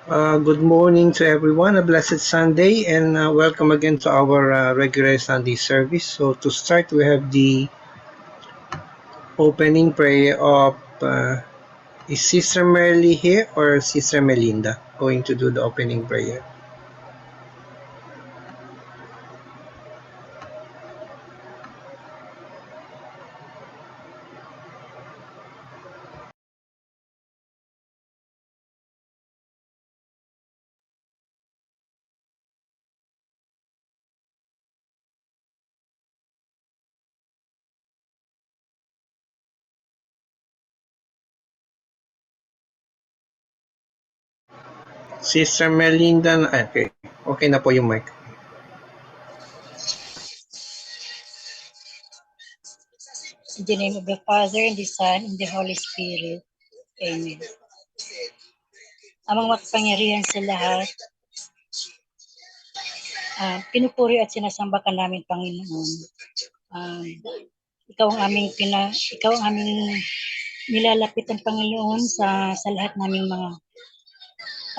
Good morning to everyone. A blessed Sunday, and welcome again to our regular Sunday service. So, to start, we have the opening prayer of is Sister Merly here or Sister Melinda going to do the opening prayer? Sister Melinda, okay. Okay na po yung mic. In the name of the Father, and the Son, and the Holy Spirit. Amen. Amang makapangyarihan sa lahat, pinupuri at sinasamba ka namin, Panginoon. Ikaw ang aming nilalapitan, Panginoon, sa lahat naming mga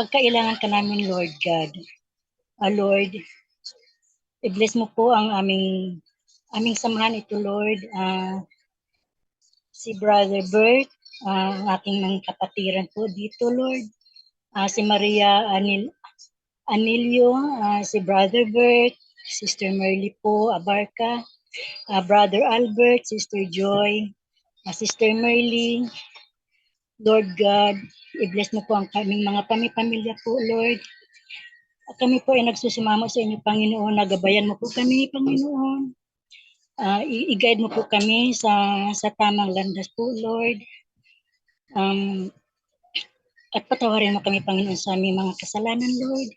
pagkailangan ka namin, Lord God. Lord, i-bless mo po ang aming samahan ito, Lord. Si Brother Bert, ang aking mga kapatiran po dito, Lord. Si Maria Anilio, si Brother Bert, Sister Merly po, Abarca, Brother Albert, Sister Joy, Sister Merly, Lord God, i-bless mo po ang kaming mga pamilya po, Lord. Kami po ay nagsusumamo sa inyo, Panginoon. Nagabayan mo po kami, Panginoon. I-guide mo po kami sa tamang landas po, Lord. At patawarin mo kami, Panginoon, sa aming mga kasalanan, Lord.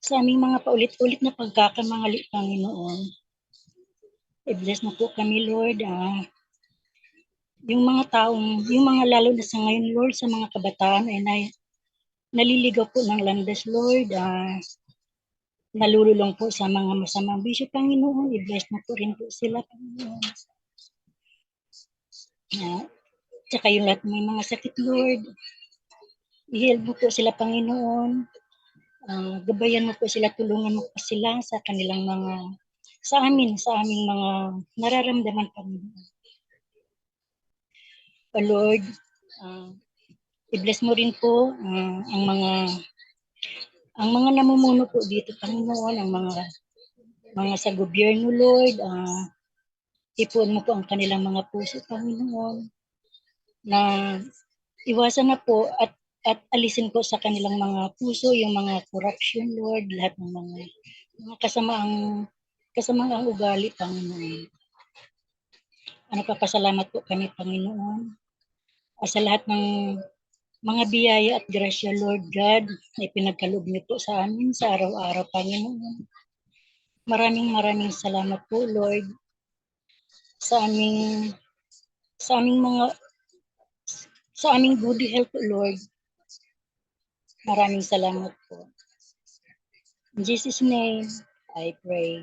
Sa aming mga paulit-ulit na pagkakamali, Panginoon. I-bless mo po kami, Lord. Yung mga lalo na sa ngayon, Lord, sa mga kabataan ay naliligaw po ng landas, Lord. Nalululong po sa mga masamang bisyo, Panginoon. I-bless mo po rin po sila, Panginoon. Tsaka yung lahat may mga sakit, Lord. I-help mo po sila, Panginoon. Gabayan mo po sila, tulungan mo po sila sa kanilang sa aming mga nararamdaman, Panginoon. Lord, i-bless mo rin po ang mga namumuno po dito, Panginoon, ang mga sa gobyerno, Lord. Ipuan mo po ang kanilang mga puso, Panginoon, na iwasan na po at alisin po sa kanilang mga puso yung mga corruption, Lord, lahat ng mga kasamaang ugali, Panginoon. Nagpapasalamat po kami, Panginoon, sa lahat ng mga biyaya at grasya, Lord God, na ipinagkaloob niyo po sa amin sa araw-araw, Panginoon. Maraming salamat po, Lord, sa aming good health, Lord. Maraming salamat po. In Jesus' name, I pray.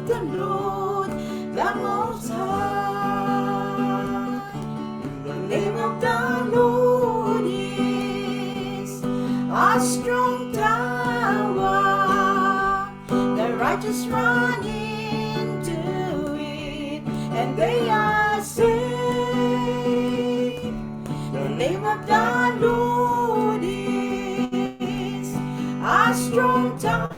of the Lord, the Most High. The name of the Lord is a strong tower. The righteous run into it, and they are saved. The name of the Lord is a strong tower.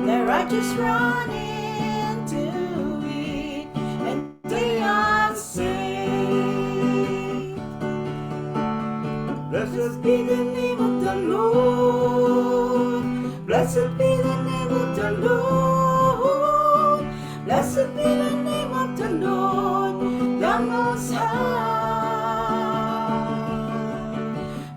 The righteous run into it, and they are saved. Blessed be the name of the Lord. Blessed be the name of the Lord. Blessed be the name of the Lord, the Most High.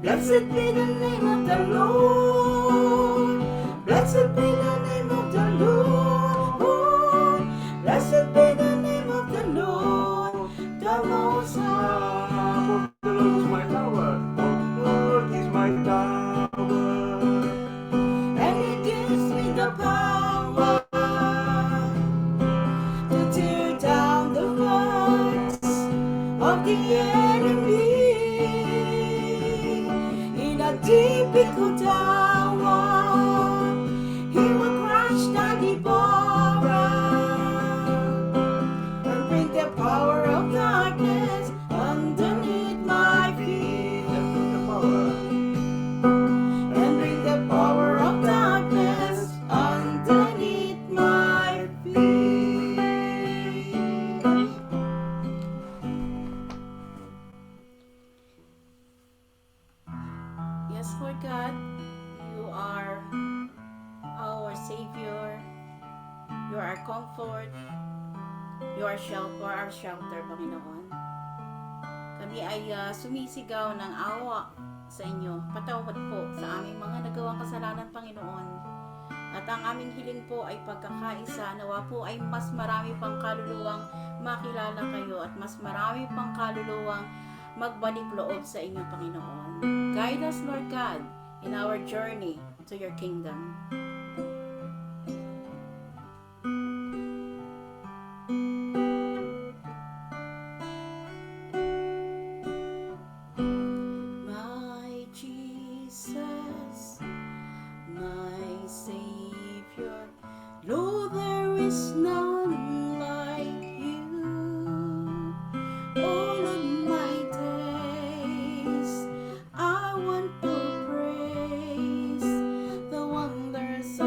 Blessed be the name of the Lord. Blessed be the name of the Lord. Blessed be the name of the Lord, the Most High. The Lord is my tower. The Lord is my tower. And He gives me the power to tear down the works of the enemy. In a difficult hour, He will crush the devourer and bring the power of darkness underneath my feet. And bring the power of darkness underneath my feet. Yes, Lord God, you are our Savior. You are our comfort. You are our shelter, Panginoon. Kami ay sumisigaw ng awa sa inyo. Patawad po sa aming mga nagawang kasalanan, Panginoon. At ang aming hiling po ay pagkakaisa. Nawa po ay mas marami pang kaluluwang makilala kayo at mas marami pang kaluluwang magbalik loob sa inyo, Panginoon. Guide us, Lord God, in our journey to your kingdom. My Jesus, my Savior, Lord, there is none like you. All of my days, I want to praise the wonders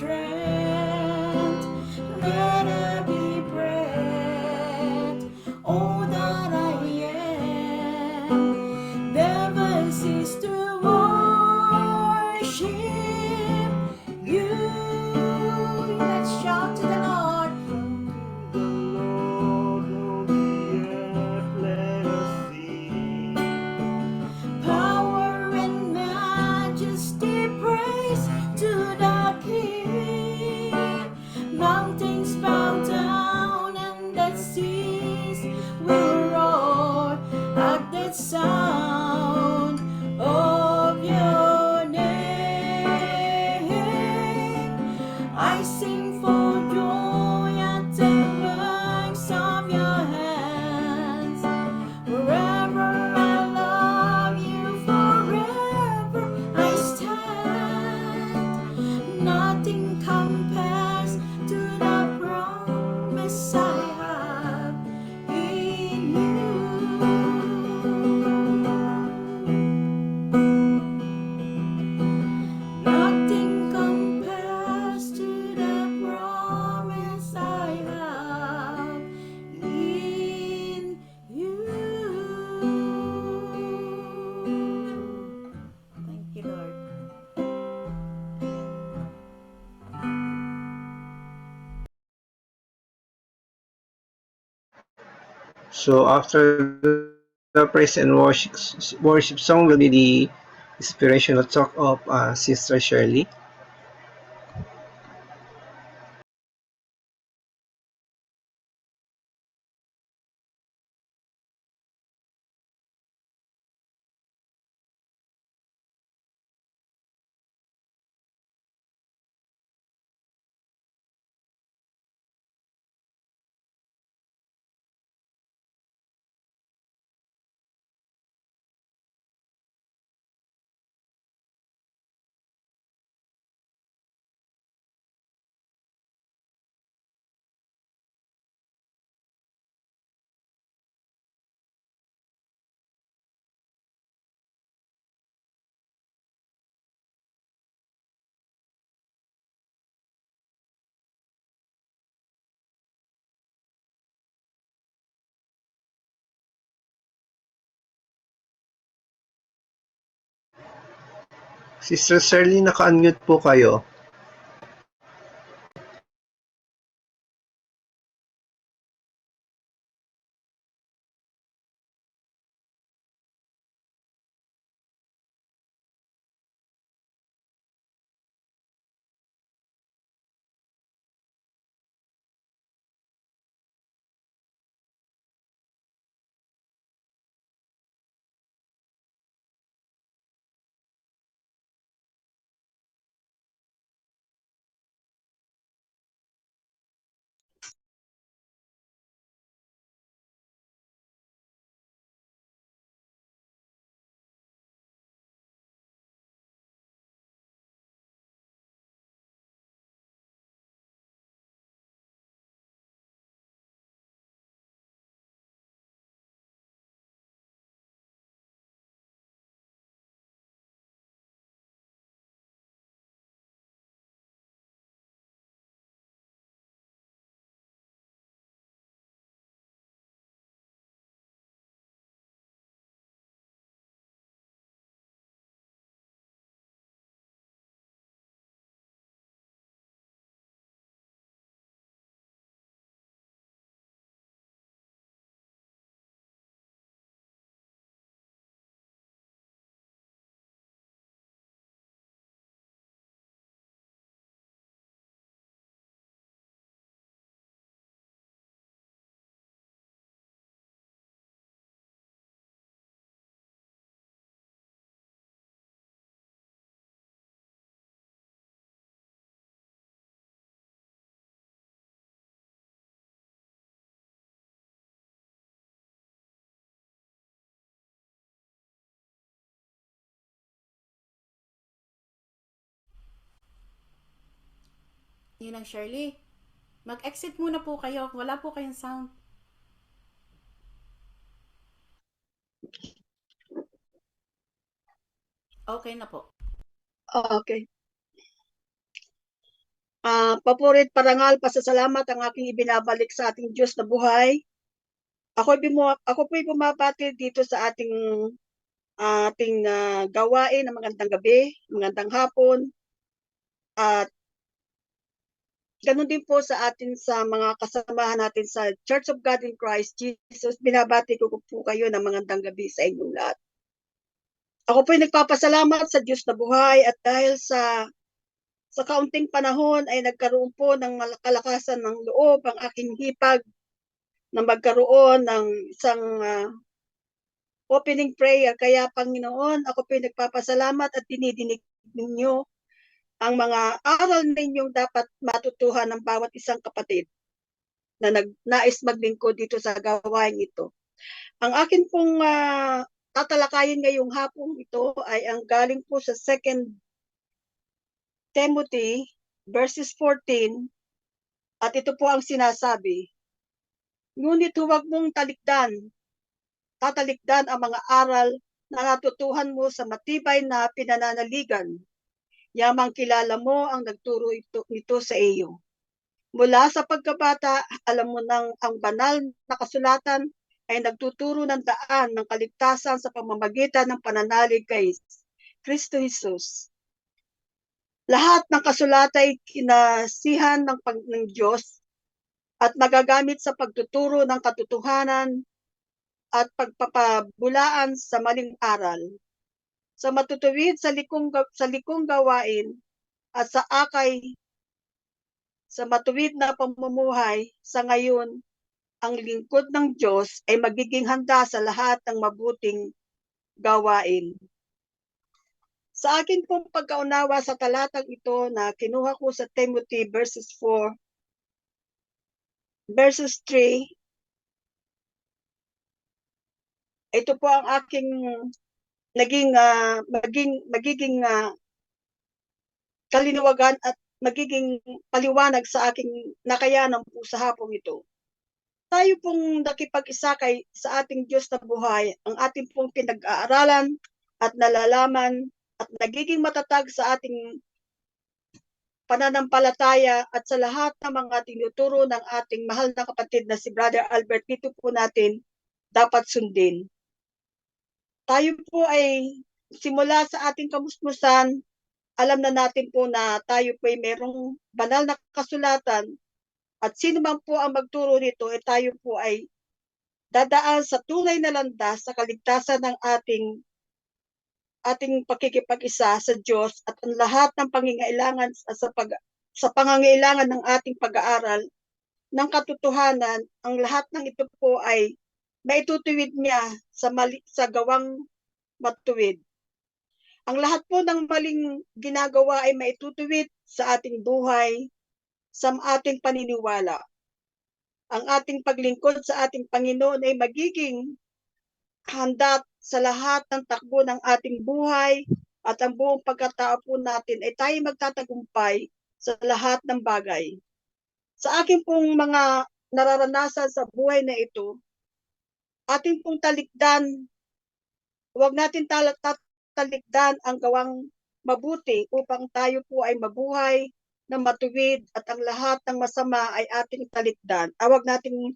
strength. Let every breath, all that I am, never cease to worship you. Let's shout to the Lord. The Lord of the earth, let us sing. Power and majesty, praise to the King. Mountains bow down and the seas will roar at the sound of your name. I sing for joy at the works of your hands. Forever I love you, forever I stand. Nothing compares to the promise I have in you. Nothing compares to the promise I have in you. Thank you, Lord. So after the praise and worship song will be the inspirational talk of Sister Shirley. Sister Shirley, naka-unmute po kayo. Ninang Shirley, mag-exit muna po kayo. Wala po kayong sound. Okay na po. Okay. Papurit, parangal, pasasalamat ang aking ibinabalik sa ating Diyos na buhay. Ako po'y bumabati dito sa ating gawain na magandang gabi, magandang hapon, at ganun din po sa atin sa mga kasamahan natin sa Church of God in Christ Jesus. Binabati ko po kayo ng magandang gabi sa inyong lahat. Ako po'y nagpapasalamat sa Diyos na buhay at dahil sa kaunting panahon ay nagkaroon po ng kalakasan ng loob ang aking hipag na magkaroon ng isang opening prayer. Kaya Panginoon, ako po nagpapasalamat at dinidinig ninyo ang mga aral ninyong dapat matutuhan ng bawat isang kapatid na nais maglingkod dito sa gawain ito. Ang akin pong tatalakayin ngayong hapong ito ay ang galing po sa 2 Timothy verses 14 at ito po ang sinasabi, ngunit huwag mong tatalikdan ang mga aral na natutuhan mo sa matibay na pinananaligan. Yamang kilala mo ang nagturo nito sa iyo. Mula sa pagkabata, alam mo nang ang banal na kasulatan ay nagtuturo ng daan ng kaligtasan sa pamamagitan ng pananalig kay Kristo Jesus. Lahat ng kasulatan ay kinasihan ng Diyos at magagamit sa pagtuturo ng katotohanan at pagpapabulaan sa maling aral, sa matutuwid sa likong gawain at sa matuwid na pamumuhay. Sa ngayon, ang lingkod ng Diyos ay magiging handa sa lahat ng mabuting gawain. Sa akin pong pagkaunawa sa talatang ito na kinuha ko sa Timothy verses 4, verses 3, ito po ang aking magiging kalinawagan at magiging paliwanag sa aking nakayanan po sa hapong ito. Tayo pong nakipag-isakay sa ating Diyos na buhay, ang ating pong pinag-aaralan at nalalaman at nagiging matatag sa ating pananampalataya at sa lahat ng mga tinuturo ng ating mahal na kapatid na si Brother Albert, dito po natin dapat sundin. Tayo po ay simula sa ating kamusmusan, alam na natin po na tayo po ay merong banal na kasulatan at sino man po ang magturo nito ay tayo po ay dadaan sa tunay na landas sa kaligtasan ng ating pakikipag-isa sa Diyos at ang lahat ng pangangailangan sa pangangailangan ng ating pag-aaral ng katotohanan. Ang lahat ng ito po ay maitutuwid niya sa gawang matuwid. Ang lahat po ng maling ginagawa ay maitutuwid sa ating buhay, sa ating paniniwala. Ang ating paglingkod sa ating Panginoon ay magiging handa sa lahat ng takbo ng ating buhay at ang buong pagkatao po natin ay tayo magtatagumpay sa lahat ng bagay. Sa aking pong mga nararanasan sa buhay na ito, ating pong talikdan, huwag natin talikdan ang gawang mabuti upang tayo po ay mabuhay na matuwid at ang lahat ng masama ay ating talikdan. Huwag natin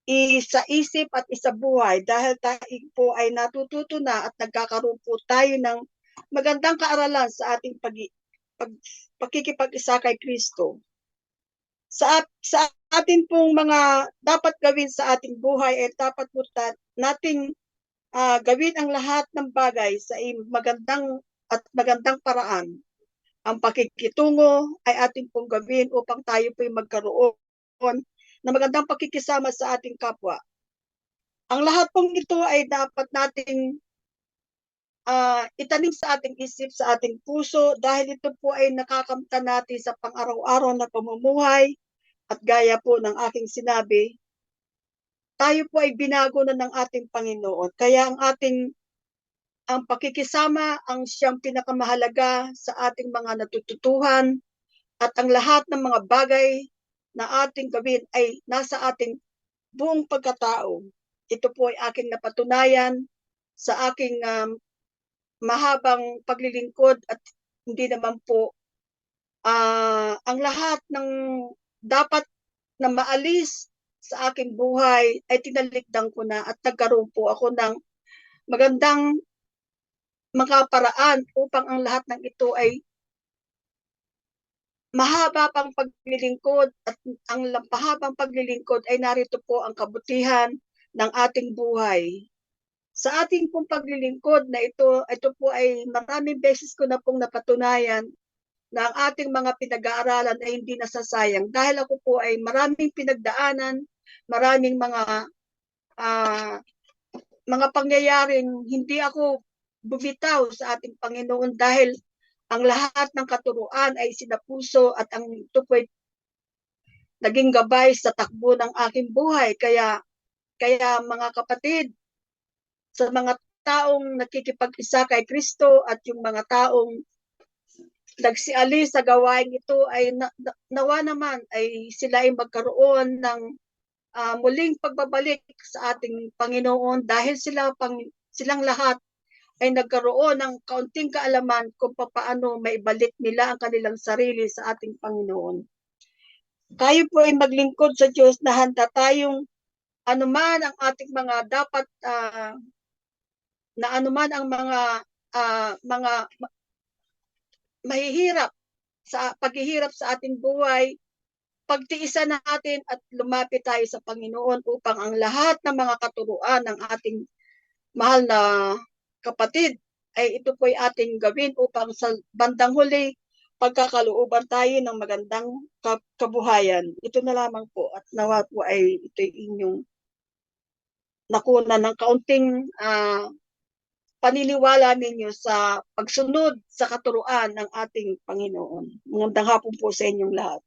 isa-isip at isabuhay dahil tayo po ay natututo na at nagkakaroon po tayo ng magandang kaaralan sa ating pakikipag-isa kay Kristo. Sa atin pong mga dapat gawin sa ating buhay ay dapat po nating gawin ang lahat ng bagay sa magandang paraan. Ang pakikitungo ay ating pong gawin upang tayo po magkaroon na magandang pakikisama sa ating kapwa. Ang lahat pong ito ay dapat nating itanim sa ating isip, sa ating puso, dahil ito po ay nakakamtan natin sa pang-araw-araw na pamumuhay. At gaya po ng aking sinabi, tayo po ay binago na ng ating Panginoon. Kaya ang pakikisama ang siyang pinakamahalaga sa ating mga natututuhan at ang lahat ng mga bagay na ating gawin ay nasa ating buong pagkatao. Ito po ay aking napatunayan sa aking mahabang paglilingkod at hindi naman po ang lahat ng dapat na maalis sa aking buhay ay tinalikdan ko na at nagkaroon po ako ng magandang mga paraan upang ang lahat ng ito ay mahaba pang paglilingkod at ang mahabang paglilingkod ay narito po ang kabutihan ng ating buhay. Sa ating pong paglilingkod na ito po ay maraming beses ko na pong napatunayan na ang ating mga pinag-aaralan ay hindi nasasayang dahil ako po ay maraming pinagdaanan, maraming mga pangyayaring hindi ako bumitaw sa ating Panginoon dahil ang lahat ng katuruan ay sinapuso at ang ito po ay naging gabay sa takbo ng aking buhay. Kaya mga kapatid, sa mga taong nakikipag-isa kay Kristo at yung mga taong nagsialis sa gawain ito ay nawa naman ay sila ay magkaroon ng muling pagbabalik sa ating Panginoon dahil silang lahat ay nagkaroon ng kaunting kaalaman kung paano maibalik nila ang kanilang sarili sa ating Panginoon. Tayo po ay maglingkod sa Diyos na handa tayong anuman ang ating mga dapat na anuman ang mga mahihirap sa paghihirap sa ating buhay, pagtiisan natin at lumapit tayo sa Panginoon upang ang lahat ng mga katuruan ng ating mahal na kapatid ay ito po ay ating gawin upang sa bandang huli pagkakalooban tayo ng magandang kabuhayan. Ito na lamang po at nawa po ay ito inyong nakuna ng kaunting paniniwala ninyo sa pagsunod sa katuruan ng ating Panginoon. Magandang hapon po sa inyong lahat.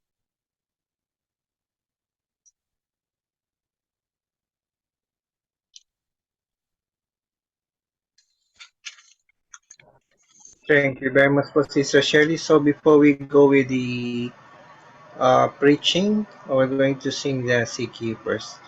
Thank you very much for Sister Shirley. So before we go with the preaching, we're going to sing the CQ first.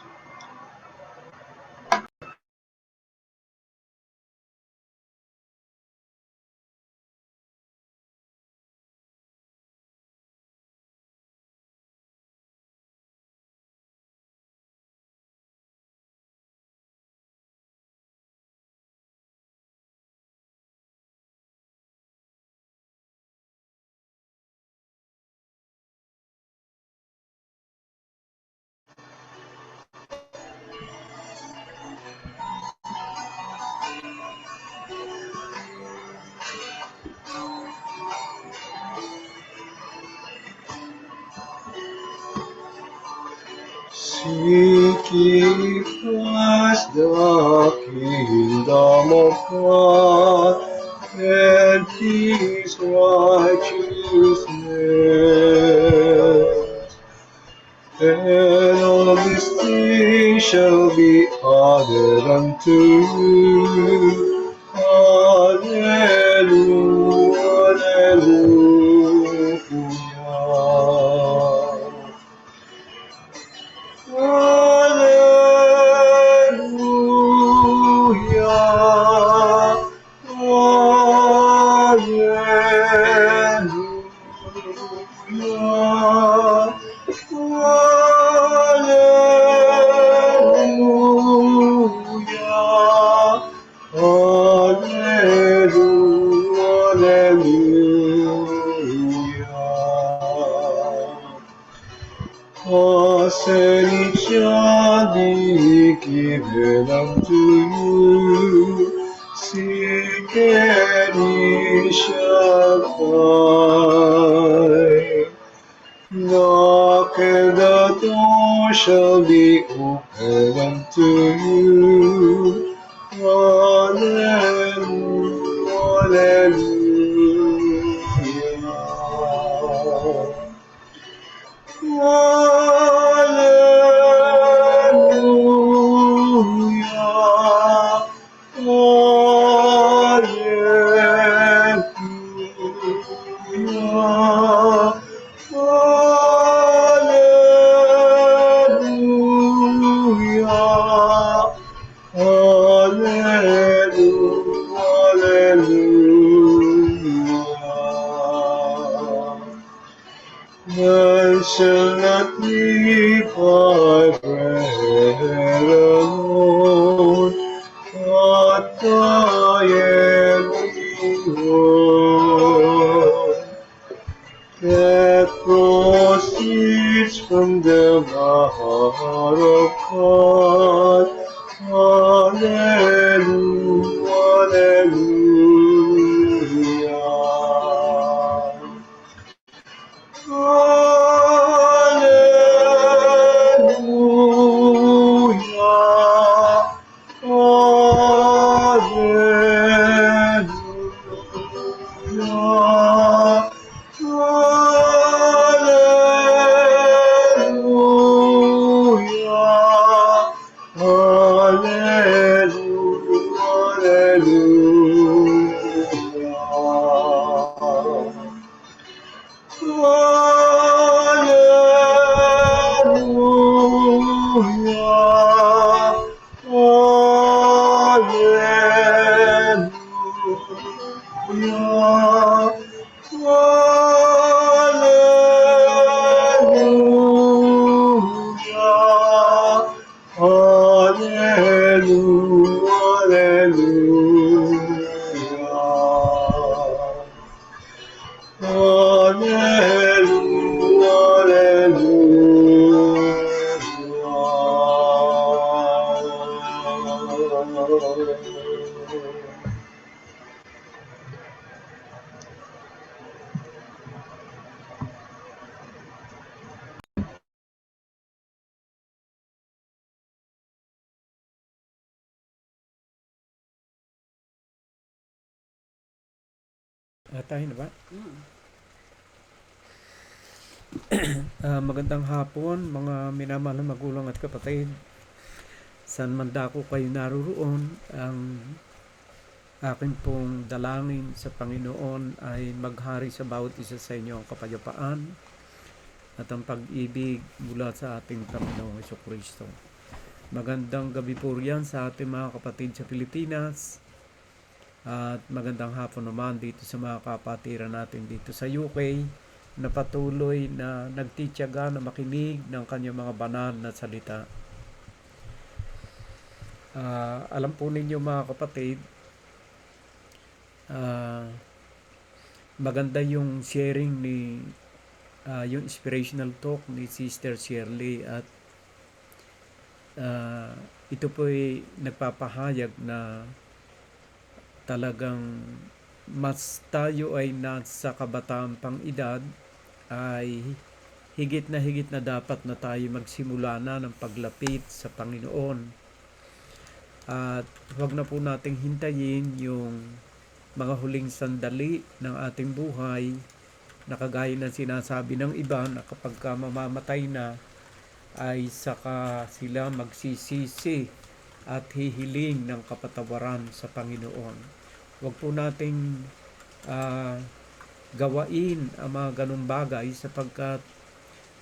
Seek ye first the kingdom of God and His righteousness, and all these things shall be added unto you. Hallelujah, hallelujah. Hallelujah, hallelujah, hallelujah, and it shall be given unto you. Seek and ye shall find. Knock and the door shall be opened unto you. Hallelujah, hallelujah. Hallelujah, hallelujah, hallelujah, hallelujah, hallelujah. Man shall not live by bread alone, but by every word that proceeds from the mouth of God. Hallelujah, hallelujah. Hallelujah. Hallelujah. Hallelujah. Hallelujah. Hallelujah. Hallelujah. Hallelujah. Hallelujah. Hallelujah. Tayo na ba? Mm. Magandang hapon mga minamahal na magulang at kapatid. Saan man dako kayo naroon, ang akin pong dalangin sa Panginoon ay maghari sa bawat isa sa inyo ang kapayapaan at ang pag-ibig mula sa ating Panginoong Jesucristo. Magandang gabi po riyan sa ating mga kapatid sa Pilipinas at magandang hapon naman dito sa mga kapatiran natin dito sa UK na patuloy na nagtitiyaga na makinig ng kanyang mga banal na salita. Alam po ninyo mga kapatid, maganda yung sharing ni yung inspirational talk ni Sister Shirley at ito po ay nagpapahayag na talagang mas tayo ay nasa kabataan pang edad ay higit na dapat na tayo magsimula na ng paglapit sa Panginoon. At huwag na po nating hintayin yung mga huling sandali ng ating buhay na kagaya ng sinasabi ng iba na kapag ka mamamatay na ay saka sila magsisisi at hihiling ng kapatawaran sa Panginoon. Huwag po nating gawain ang mga ganong bagay sapagkat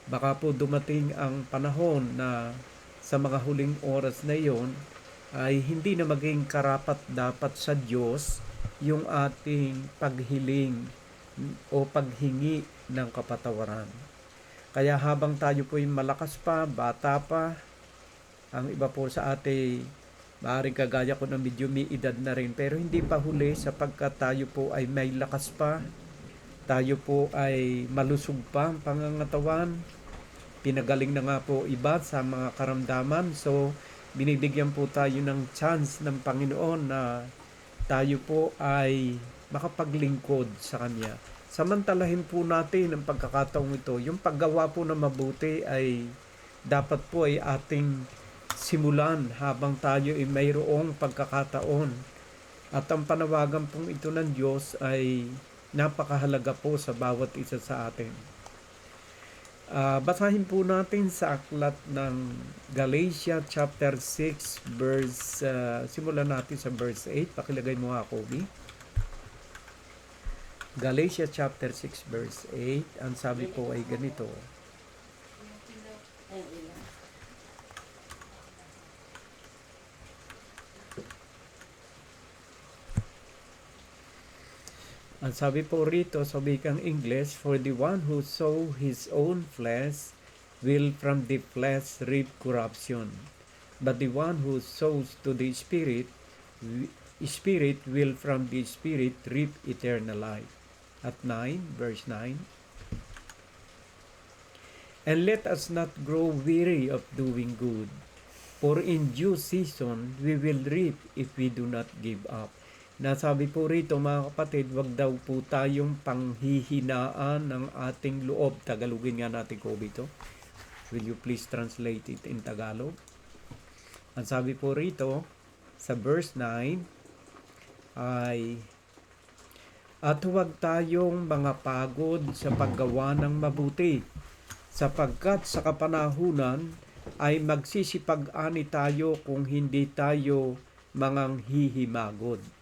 baka po dumating ang panahon na sa mga huling oras na iyon ay hindi na maging karapat dapat sa Diyos yung ating paghiling o paghingi ng kapatawaran. Kaya habang tayo po ay malakas pa, bata pa, ang iba po sa atin, maaaring kagaya ko na medyo may edad na rin, pero hindi pa huli sapagkat tayo po ay may lakas pa, tayo po ay malusog pa ang pangangatawan, pinagaling na nga po iba sa mga karamdaman, so binibigyan po tayo ng chance ng Panginoon na tayo po ay makapaglingkod sa Kanya. Samantalahin po natin ang pagkakataong ito. Yung paggawa po na mabuti ay dapat po ay ating simulan habang tayo ay mayroong pagkakataon. At ang panawagan pong ito ng Diyos ay napakahalaga po sa bawat isa sa atin. Basahin po natin sa aklat ng Galatia chapter 6 verse simulan natin sa verse 8. Pakilagay mo nga, Kobe. Galatia chapter 6 verse 8. Ang sabi po ay ganito. Ang sabi po rito sa wikang English, for the one who sow his own flesh will from the flesh reap corruption, but the one who sows to the Spirit will from the Spirit reap eternal life. At 9, verse 9, and let us not grow weary of doing good, for in due season we will reap if we do not give up. Nasabi po rito mga kapatid, wag daw po tayong panghihinaan ng ating loob. Tagalogin nga natin ko ito. Will you please translate it in Tagalog? Ang sabi po rito sa verse 9 ay, at huwag tayong mga pagod sa paggawa ng mabuti, sapagkat sa kapanahunan ay magsisipag-ani tayo kung hindi tayo manganghihimagod.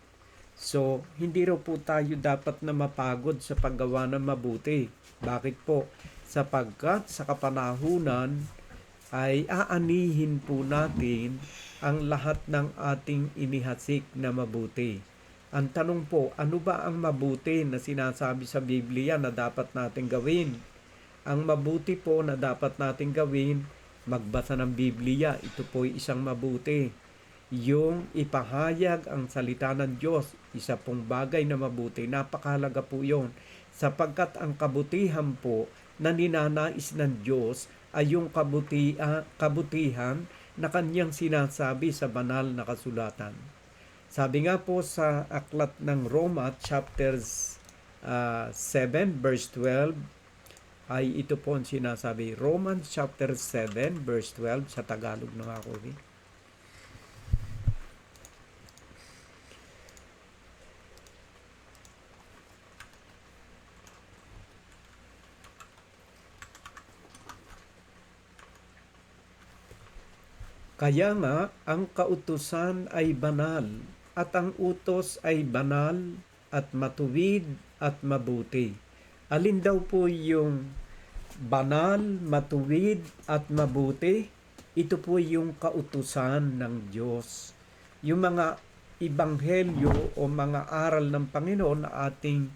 So, hindi raw po tayo dapat na mapagod sa paggawa ng mabuti. Bakit po? Sapagkat sa kapanahunan ay aanihin po natin ang lahat ng ating inihasik na mabuti. Ang tanong po, ano ba ang mabuti na sinasabi sa Biblia na dapat natin gawin? Ang mabuti po na dapat natin gawin, magbasa ng Biblia, ito po ay isang mabuti. Yung ipahayag ang salita ng Diyos, isa pong bagay na mabuti, napakahalaga po yun. Sapagkat ang kabutihan po na ninanais ng Diyos ay yung kabutihan na kanyang sinasabi sa banal na kasulatan. Sabi nga po sa aklat ng Roma chapter 7 verse 12 ay ito po ang sinasabi. Romans chapter 7 verse 12 sa Tagalog na ako. Kaya nga, ang kautusan ay banal, at ang utos ay banal, at matuwid, at mabuti. Alin daw po yung banal, matuwid, at mabuti? Ito po yung kautusan ng Diyos. Yung mga ibanghelyo o mga aral ng Panginoon na ating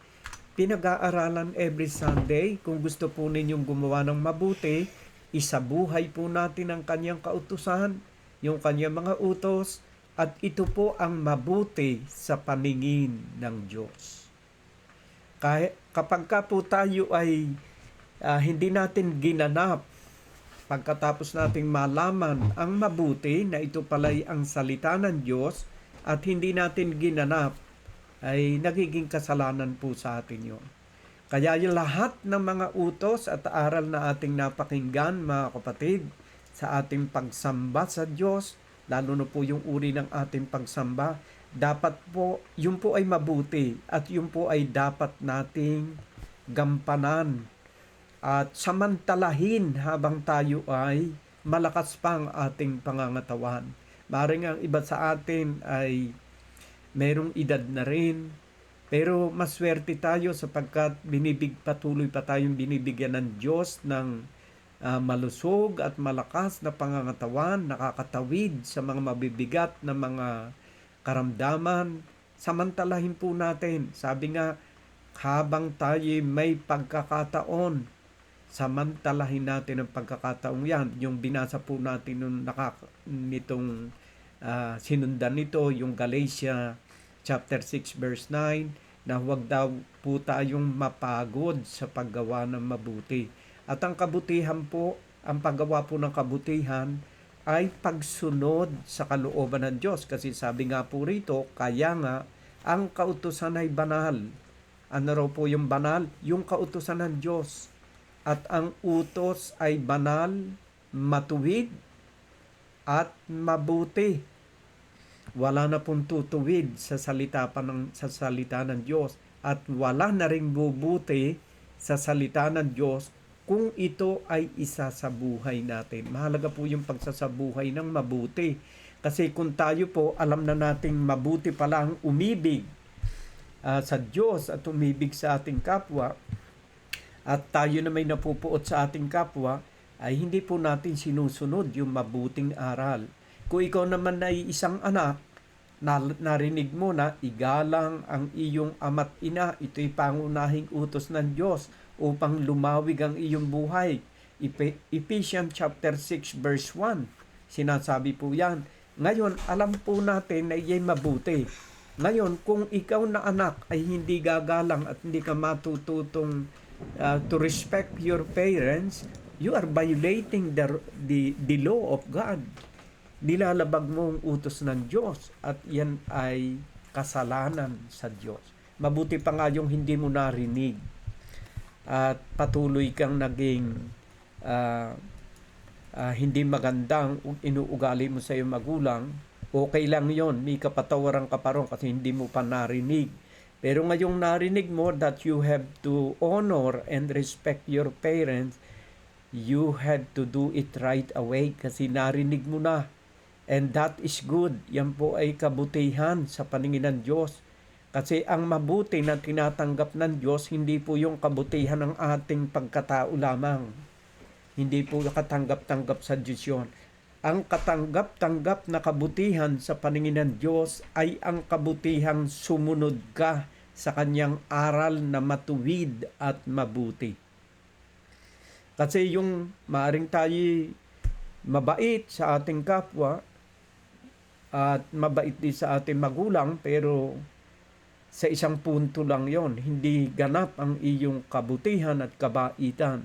pinag-aaralan every Sunday. Kung gusto po ninyong gumawa ng mabuti, isabuhay po natin ang kanyang kautusan, yung kanyang mga utos, at ito po ang mabuti sa paningin ng Diyos. Kapag ka po tayo ay hindi natin ginanap, pagkatapos nating malaman ang mabuti na ito pala'y ang salita ng Diyos at hindi natin ginanap, ay nagiging kasalanan po sa atin yun. Kaya yung lahat ng mga utos at aral na ating napakinggan, mga kapatid, sa ating pagsamba sa Diyos, lalo na po yung uri ng ating pagsamba, dapat po, yun po ay mabuti at yun po ay dapat nating gampanan at samantalahin habang tayo ay malakas pang ating pangangatawan. Maaaring ang iba sa atin ay merong edad na rin, pero maswerte tayo sapagkat patuloy pa tayong binibigyan ng Diyos ng malusog at malakas na pangangatawan, nakakatawid sa mga mabibigat na mga karamdaman. Samantalahin po natin. Sabi nga, habang tayo may pagkakataon, samantalahin natin ang pagkakataong yan. Yung binasa po natin nitong sinundan nito, yung Galatia chapter 6 verse 9, na huwag daw po tayong mapagod sa paggawa ng mabuti. At ang kabutihan po, ang paggawa po ng kabutihan ay pagsunod sa kalooban ng Diyos. Kasi sabi nga po rito, kaya nga ang kautusan ay banal. Ano raw po yung banal? Yung kautusan ng Diyos. At ang utos ay banal, matuwid, at mabuti. Wala na pong tutuwid sa salita ng Diyos. At wala na ring bubuti sa salita ng Diyos kung ito ay isa sa buhay natin. Mahalaga po yung pagsasabuhay ng mabuti. Kasi kung tayo po, alam na nating mabuti pala ang umibig sa Diyos at umibig sa ating kapwa, at tayo na may napupuot sa ating kapwa, ay hindi po natin sinusunod yung mabuting aral. Kung ikaw naman ay isang anak narinig mo na igalang ang iyong ama't ina. Ito'y pangunahing utos ng Diyos upang lumawig ang iyong buhay. Ephesians chapter 6 verse 1. Sinasabi po yan. Ngayon, alam po natin na iyan mabuti. Ngayon, kung ikaw na anak ay hindi gagalang at hindi ka matututong to respect your parents, you are violating the law of God. Nilalabag mo ang utos ng Diyos at yan ay kasalanan sa Diyos. Mabuti pa nga yung hindi mo narinig at patuloy kang naging hindi magandang inuugali mo sa iyong magulang. Okay lang yon, may kapatawaran ka pa ron kasi hindi mo pa narinig. Pero ngayong narinig mo that you have to honor and respect your parents, you had to do it right away kasi narinig mo na. And that is good. Yan po ay kabutihan sa paningin ng Diyos. Kasi ang mabuti na tinatanggap ng Diyos, hindi po yung kabutihan ng ating pagkatao lamang. Hindi po katanggap-tanggap sa Diyos yun. Ang katanggap-tanggap na kabutihan sa paningin ng Diyos ay ang kabutihang sumunod ka sa kanyang aral na matuwid at mabuti. Kasi yung maaring tayo mabait sa ating kapwa at mabait din sa ating magulang, pero sa isang punto lang yon, hindi ganap ang iyong kabutihan at kabaitan.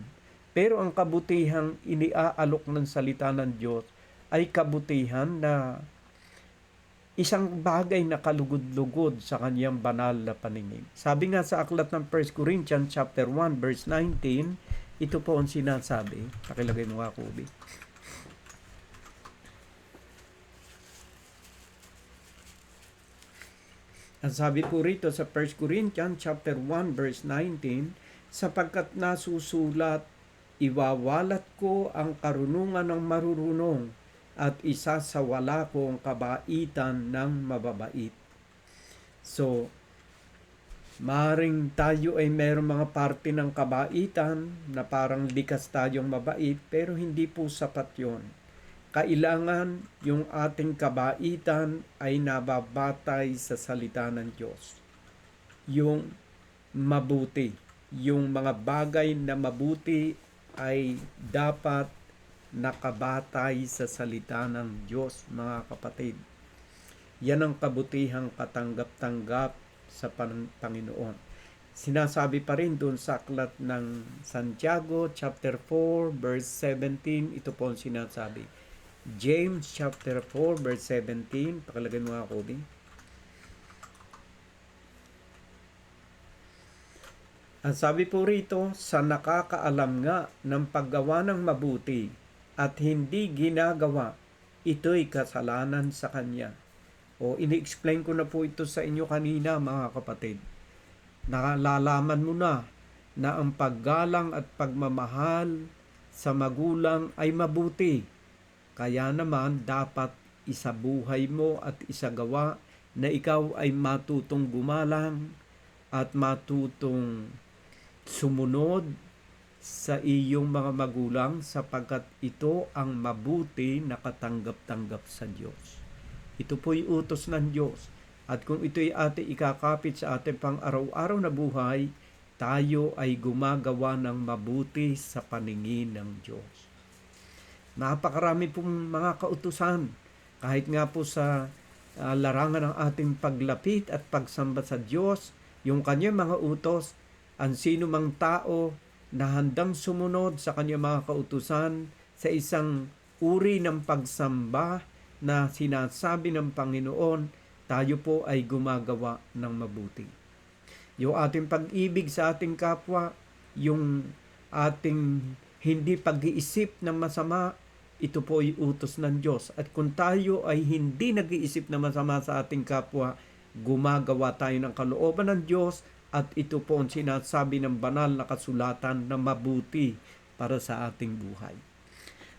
Pero ang kabutihang iniaalok ng salita ng Diyos ay kabutihan na isang bagay na kalugod-lugod sa kanyang banal na paningin. Sabi nga sa aklat ng 1 Corinthians chapter 1 verse 19, ito po ang sinasabi. Pakilagay mo nga, Kobe. Ang sabi po rito sa 1 Corinthians chapter 1 verse 19, sapagkat nasusulat, iwawalat ko ang karunungan ng marurunong at isasawala ko ang kabaitan ng mababait. So, maring tayo ay mayroong mga parte ng kabaitan na parang likas tayong mabait, pero hindi po sapat yon. Kailangan yung ating kabaitan ay nababatay sa salita ng Diyos. Yung mabuti, yung mga bagay na mabuti ay dapat nakabatay sa salita ng Diyos, mga kapatid. Yan ang kabutihang katanggap-tanggap sa Panginoon. Sinasabi pa rin doon sa aklat ng Santiago chapter 4 verse 17, ito po ang sinasabi. James chapter 4 verse 17, pakalagay mo nga, Kobe. Ang sabi po rito, sa nakakaalam nga ng paggawa ng mabuti at hindi ginagawa, ito'y kasalanan sa kanya. O ini-explain ko na po ito sa inyo kanina, mga kapatid. Nalalaman mo na ang paggalang at pagmamahal sa magulang ay mabuti. Kaya naman dapat isabuhay mo at isagawa na ikaw ay matutong gumalang at matutong sumunod sa iyong mga magulang sapagkat ito ang mabuti na katanggap-tanggap sa Diyos. Ito po'y utos ng Diyos. At kung ito'y ating ikakapit sa ating pang-araw-araw na buhay, tayo ay gumagawa ng mabuti sa paningin ng Diyos. Napakarami pong mga kautusan. Kahit nga po sa larangan ng ating paglapit at pagsamba sa Diyos, yung kanyang mga utos, ang sino mang tao na handang sumunod sa kanyang mga kautusan sa isang uri ng pagsamba na sinasabi ng Panginoon, tayo po ay gumagawa ng mabuti. Yung ating pag-ibig sa ating kapwa, yung ating hindi pag-iisip ng masama, ito po ay utos ng Diyos. At kung tayo ay hindi nag-iisip na masama sa ating kapwa, gumagawa tayo ng kalooban ng Diyos at ito po ang sinasabi ng banal na kasulatan na mabuti para sa ating buhay.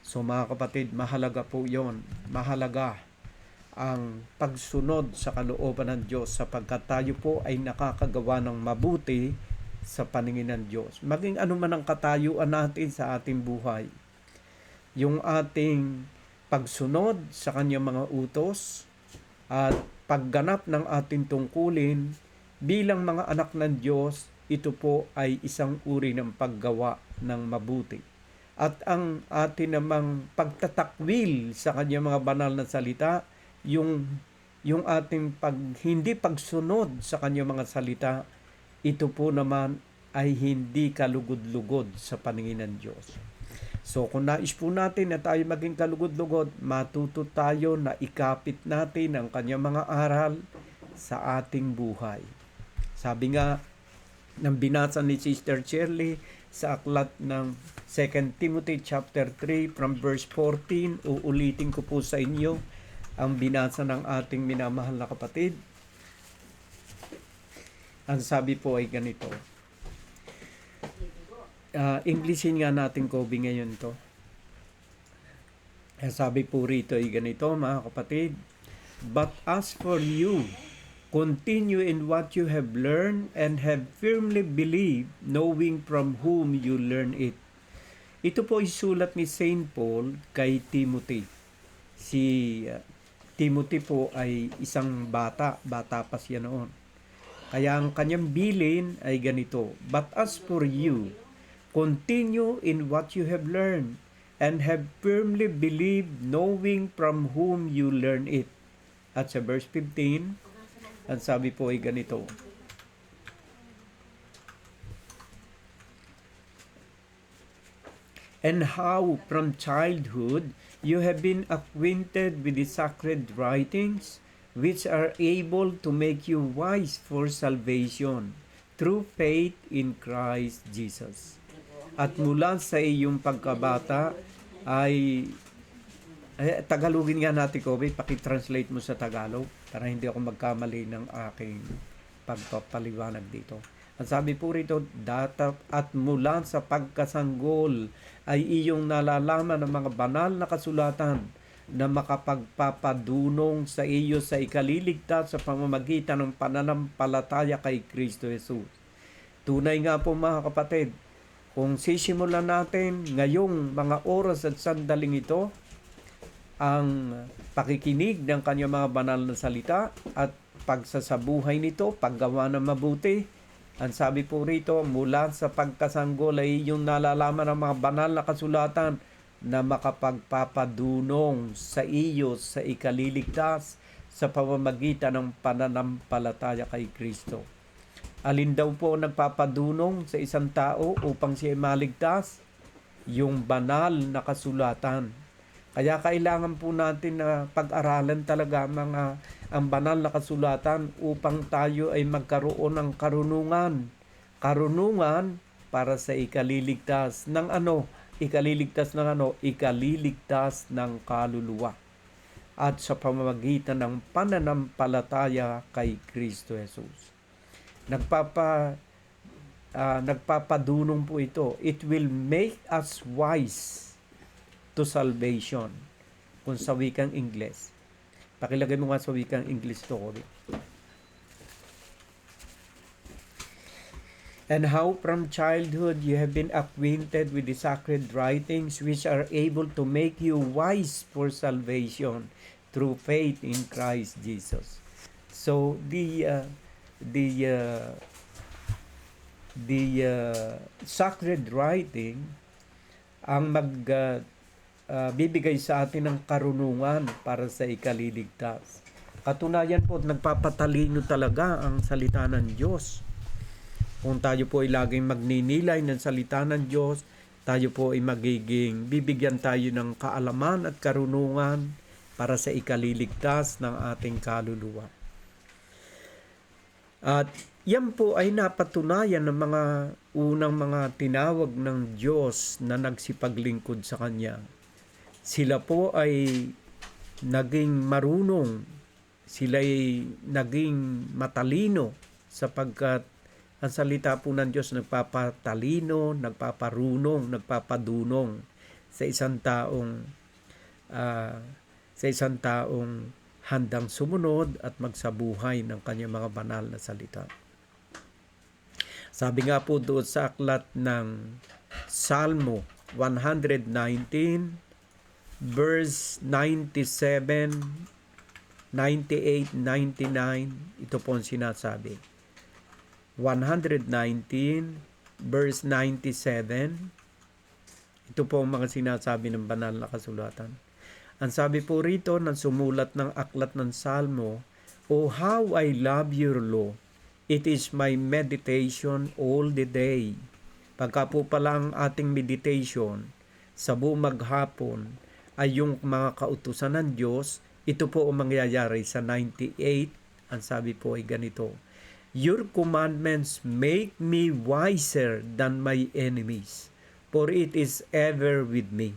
So mga kapatid, mahalaga po yon. Mahalaga ang pagsunod sa kalooban ng Diyos sapagkat tayo po ay nakakagawa ng mabuti sa paningin ng Diyos. Maging ano man ang katayuan natin sa ating buhay, yung ating pagsunod sa kanyang mga utos at pagganap ng ating tungkulin bilang mga anak ng Diyos, ito po ay isang uri ng paggawa ng mabuti. At ang atin namang pagtatakwil sa kanyang mga banal na salita, yung ating hindi pagsunod sa kanyang mga salita, ito po naman ay hindi kalugod-lugod sa paningin ng Diyos. So kung nais po natin na tayo maging kalugod-lugod, matuto tayo na ikapit natin ang kanyang mga aral sa ating buhay. Sabi nga ng binasa ni Sister Shirley sa aklat ng 2 Timothy chapter 3 from verse 14, uulitin ko po sa inyo ang binasa ng ating minamahal na kapatid. Ang sabi po ay ganito. Englishin nga natin, Kobe, ngayon to. Sabi po rito ay ganito, mga kapatid. But as for you, continue in what you have learned and have firmly believed, knowing from whom you learn it. Ito po ay sulat ni Saint Paul kay Timothy. Si Timothy po ay isang bata pa siya noon. Kaya ang kanyang bilin ay ganito, but as for you, continue in what you have learned and have firmly believed, knowing from whom you learn it. At sa verse 15, ang sabi po ay ganito, and how from childhood you have been acquainted with the sacred writings, which are able to make you wise for salvation through faith in Christ Jesus. At mula sa iyong pagkabata ay Tagalogin nga natin, Kobe, pakitranslate mo sa Tagalog para hindi ako magkamali ng aking pagpapaliwanag dito. Ang sabi po rito, at mula sa pagkasanggol ay iyong nalalaman ng mga banal na kasulatan na makapagpapadunong sa iyo sa ikaliligtas sa pamamagitan ng pananampalataya kay Kristo Jesus. Tunay nga po, mga kapatid, kung sisimulan natin ngayong mga oras at sandaling ito, ang pakikinig ng kanyang mga banal na salita at pagsasabuhay nito, paggawa ng mabuti, ang sabi po rito, mula sa pagkasanggol ay yung nalalaman ng mga banal na kasulatan na makapagpapadunong sa iyo sa ikaliligtas sa pamamagitan ng pananampalataya kay Kristo. Alin daw po nagpapadunong sa isang tao upang siya maligtas? Yung banal na kasulatan. Kaya kailangan po natin na pag-aralan talaga ang banal na kasulatan upang tayo ay magkaroon ng karunungan. Karunungan para sa ikaliligtas ng ano? Ikaliligtas ng ano? Ikaliligtas ng kaluluwa. At sa pamamagitan ng pananampalataya kay Kristo Jesus. Nagpapadunong po ito. It will make us wise to salvation. Kung sa wikang Ingles. Pakilagay mo nga sa wikang English to, Kobe. And how from childhood you have been acquainted with the sacred writings which are able to make you wise for salvation through faith in Christ Jesus. So the sacred writing ang bibigay sa atin ng karunungan para sa ikaliligtas. Katunayan po, nagpapatalino talaga ang salita ng Diyos. Kung tayo po ay laging magninilay ng salita ng Diyos, tayo po ay bibigyan tayo ng kaalaman at karunungan para sa ikaliligtas ng ating kaluluwa. At yan po ay napatunayan ng mga unang mga tinawag ng Diyos na nagsipaglingkod sa Kanya. Sila po ay naging marunong, sila ay naging matalino sapagkat ang salita po ng Diyos nagpapatalino, nagpaparunong, nagpapadunong sa isang taong handang sumunod at magsabuhay ng kanyang mga banal na salita. Sabi nga po doon sa aklat ng Salmo 119 verse 97 98, 99, ito po ang sinasabi. 119, verse 97, ito po ang mga sinasabi ng banal na kasulatan. Ang sabi po rito ng sumulat ng aklat ng Salmo, "Oh, how I love your law. It is my meditation all the day." Pagka po pala ang ating meditation sa buong maghapon ay yung mga kautusan ng Diyos, ito po ang mangyayari sa 98. Ang sabi po ay ganito, "Your commandments make me wiser than my enemies, for it is ever with me."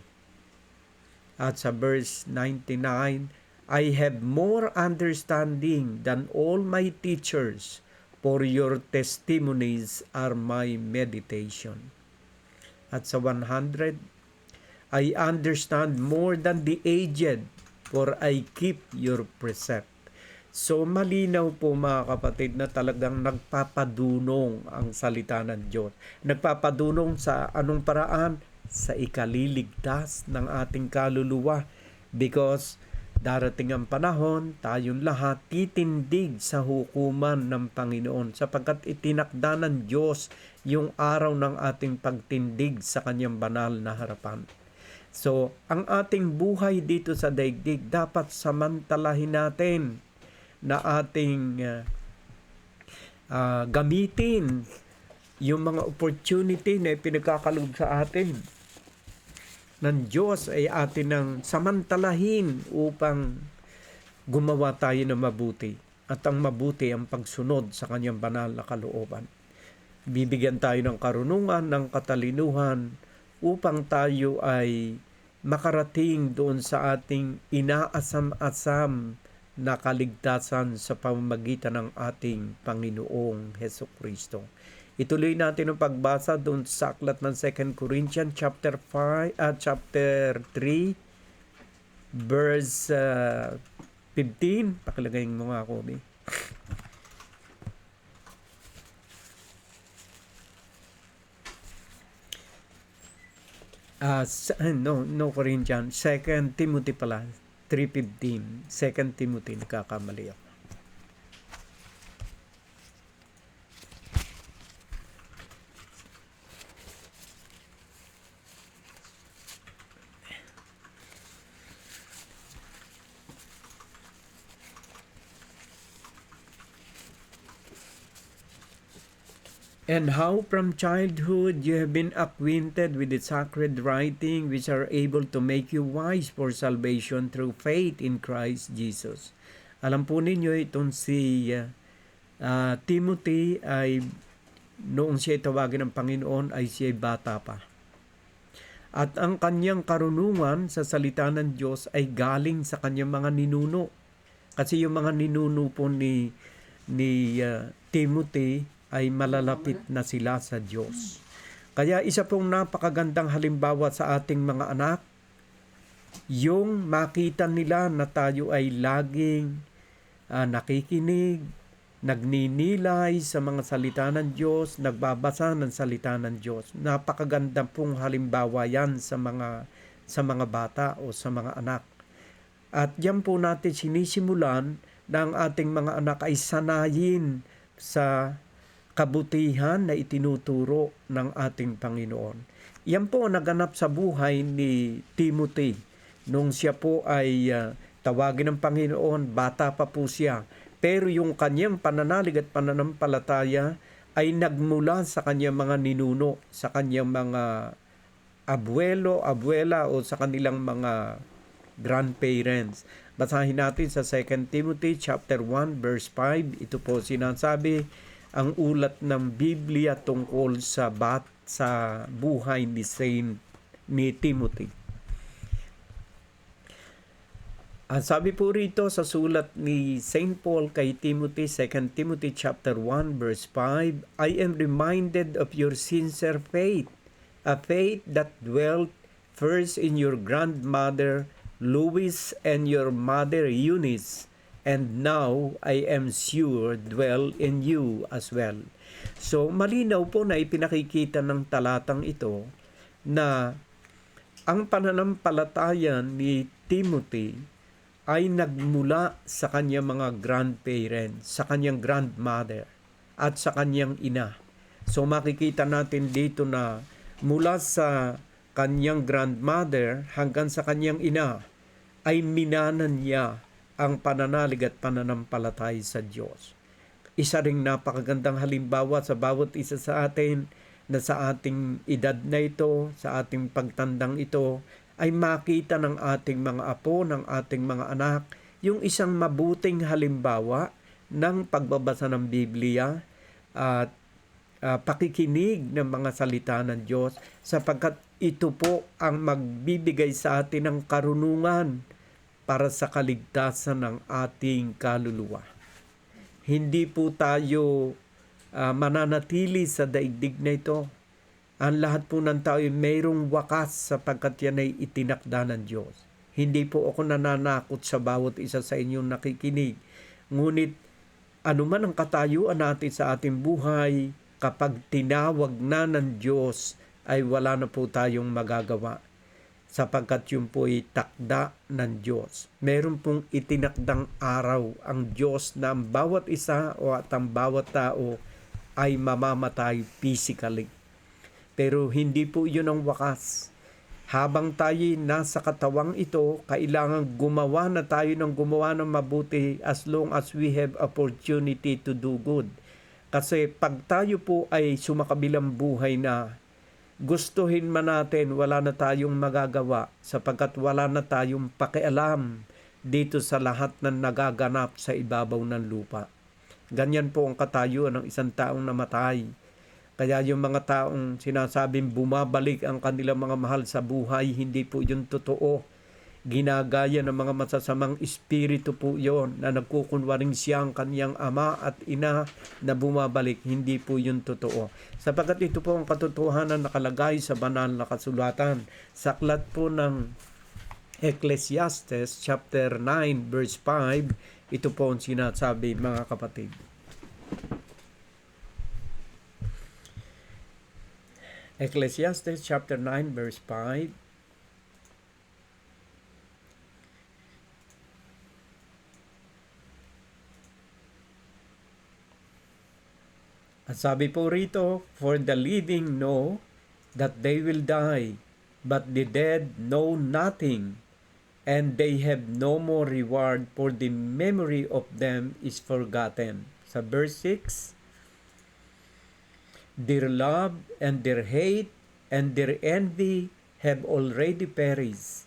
At sa verse 99, "I have more understanding than all my teachers, for your testimonies are my meditation." At sa 100, "I understand more than the aged, for I keep your precept." So malinaw po mga kapatid na talagang nagpapadunong ang salita ng Diyos. Nagpapadunong sa anong paraan? Sa ikaliligtas ng ating kaluluwa. Because darating ang panahon, tayong lahat titindig sa hukuman ng Panginoon sapagkat itinakda ng Diyos yung araw ng ating pagtindig sa kanyang banal na harapan. So, ang ating buhay dito sa daigdig dapat samantalahin natin na ating gamitin yung mga opportunity na pinagkakaloob sa atin ng Diyos ay atin ng samantalahin upang gumawa tayo ng mabuti. At ang mabuti ang pagsunod sa kanyang banal na kalooban. Bibigyan tayo ng karunungan, ng katalinuhan upang tayo ay makarating doon sa ating inaasam-asam na kaligtasan sa pamamagitan ng ating Panginoong Hesukristo. Ituloy natin ang pagbasa doon sa aklat ng 2 Corinthians chapter 3 verse 15. Pakilagay mo nga ako, Bi. No Corinthians, 2 Timothy pala, 3:15. 2 Timothy, nagkakamali ako. And how from childhood you have been acquainted with the sacred writing which are able to make you wise for salvation through faith in Christ Jesus. Alam po ninyo itong si Timothy ay noong siya tawagin ng Panginoon ay siya bata pa. At ang kanyang karunungan sa salita ng Diyos ay galing sa kanyang mga ninuno. Kasi yung mga ninuno po ni Timothy ay malalapit na sila sa Diyos. Kaya isa pong napakagandang halimbawa sa ating mga anak, yung makita nila na tayo ay laging nakikinig, nagninilay sa mga salita ng Diyos, nagbabasa ng salita ng Diyos. Napakaganda pong halimbawa yan sa mga bata o sa mga anak. At yan po natin sinisimulan na ang ating mga anak ay sanayin sa kabutihan na itinuturo ng ating Panginoon. Yan po naganap sa buhay ni Timothy. Nung siya po ay tawagin ng Panginoon, bata pa po siya. Pero yung kanyang pananalig at pananampalataya ay nagmula sa kanyang mga ninuno, sa kanyang mga abuelo, abuela o sa kanilang mga grandparents. Basahin natin sa 2 Timothy chapter 1 verse 5. Ito po sinasabi ang ulat ng Biblia tungkol sa buhay ni Timothy. Ang sabi po rito sa sulat ni St. Paul kay Timothy, 2 Timothy chapter 1 verse 5, "I am reminded of your sincere faith, a faith that dwelt first in your grandmother Lois and your mother Eunice, and now I am sure dwell in you as well." So malinaw po na ipinakikita ng talatang ito na ang pananampalataya ni Timothy ay nagmula sa kanyang mga grandparents, sa kanyang grandmother, at sa kanyang ina. So makikita natin dito na mula sa kanyang grandmother hanggang sa kanyang ina ay minanan niya ang pananalig at pananampalatay sa Diyos. Isa ring napakagandang halimbawa sa bawat isa sa atin na sa ating edad na ito, sa ating pagtandang ito, ay makita ng ating mga apo, ng ating mga anak, yung isang mabuting halimbawa ng pagbabasa ng Biblia at pakikinig ng mga salita ng Diyos, sapagkat ito po ang magbibigay sa atin ng karunungan para sa kaligtasan ng ating kaluluwa. Hindi po tayo mananatili sa daigdig na ito. Ang lahat po ng tao ay mayroong wakas sapagkat yan ay itinakda ng Diyos. Hindi po ako nananakot sa bawat isa sa inyong nakikinig. Ngunit anuman ang katayuan natin sa ating buhay, kapag tinawag na ng Diyos ay wala na po tayong magagawa. Sapagkat yun po ay takda ng Diyos. Meron pong itinakdang araw ang Diyos na ang bawat isa o at ang bawat tao ay mamamatay physically. Pero hindi po yun ang wakas. Habang tayo nasa katawang ito, kailangan gumawa na tayo ng gumawa ng mabuti as long as we have opportunity to do good. Kasi pag tayo po ay sumakabilang buhay na, gustuhin man natin, wala na tayong magagawa sapagkat wala na tayong pakialam dito sa lahat ng nagaganap sa ibabaw ng lupa. Ganyan po ang katayuan ng isang taong namatay. Kaya yung mga taong sinasabing bumabalik ang kanilang mga mahal sa buhay, hindi po yun totoo. Ginagaya ng mga masasamang espiritu po yon na nagkukunwaring siya ang kanyang ama at ina na bumabalik. Hindi po yun totoo. Sapagkat ito po ang katotohanan nakalagay sa banal na kasulatan. Sa aklat po ng Ecclesiastes chapter 9 verse 5, ito po ang sinasabi, mga kapatid. Ecclesiastes chapter 9 verse 5. At sabi po rito, for the living know that they will die, but the dead know nothing, and they have no more reward, for the memory of them is forgotten. Sa verse 6, their love and their hate and their envy have already perished,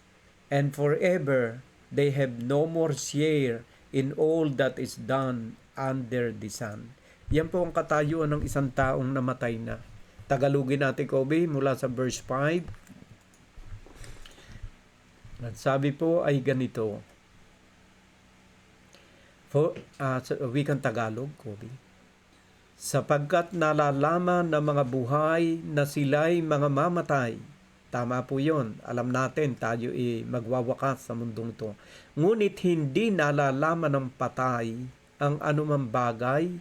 and forever they have no more share in all that is done under the sun. Yan po ang katayuan ng isang taong namatay na. Tagalogin natin, Kobe, mula sa verse 5. At sabi po ay ganito. Wikang Tagalog, Kobe. Sapagkat nalalaman ng mga buhay na sila'y mga mamatay. Tama po yun. Alam natin, tayo magwawakas sa mundong to. Ngunit hindi nalalaman ng patay ang anumang bagay,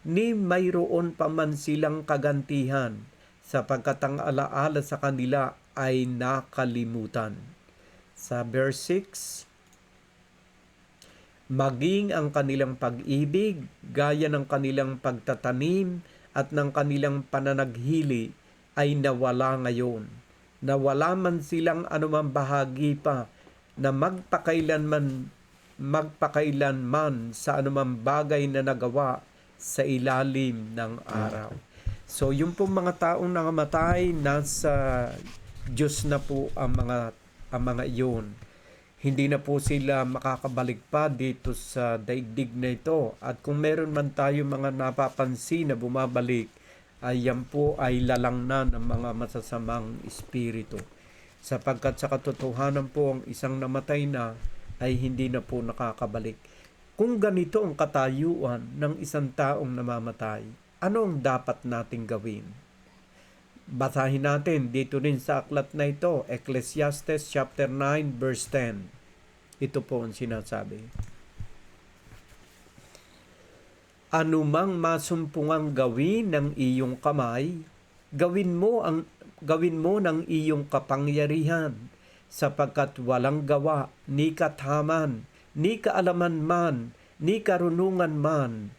ni mayroon pa man silang kagantihan, sapagkat ang alaala sa kanila ay nakalimutan. Sa verse 6, maging ang kanilang pag-ibig, gaya ng kanilang pagtatanim at ng kanilang pananaghili ay nawala ngayon. Nawala man silang anumang bahagi pa na magpakailanman sa anumang bagay na nagawa sa ilalim ng araw. So yung pong mga taong nangamatay, nasa Diyos na po ang mga iyon. Hindi na po sila makakabalik pa dito sa daigdig na ito. At kung meron man tayo mga napapansin na bumabalik, ay yan po ay lalang na ng mga masasamang espiritu. Sapagkat sa katotohanan po ang isang namatay na ay hindi na po nakakabalik. Kung ganito ang katayuan ng isang taong namamatay, ano ang dapat nating gawin? Basahin natin dito rin sa aklat na ito, Ecclesiastes chapter 9 verse 10. Ito po ang sinasabi. Anumang masumpungang gawin ng iyong kamay, gawin mo ng iyong kapangyarihan, sapagkat walang gawa ni kathaman ni kaalaman man, ni karunungan man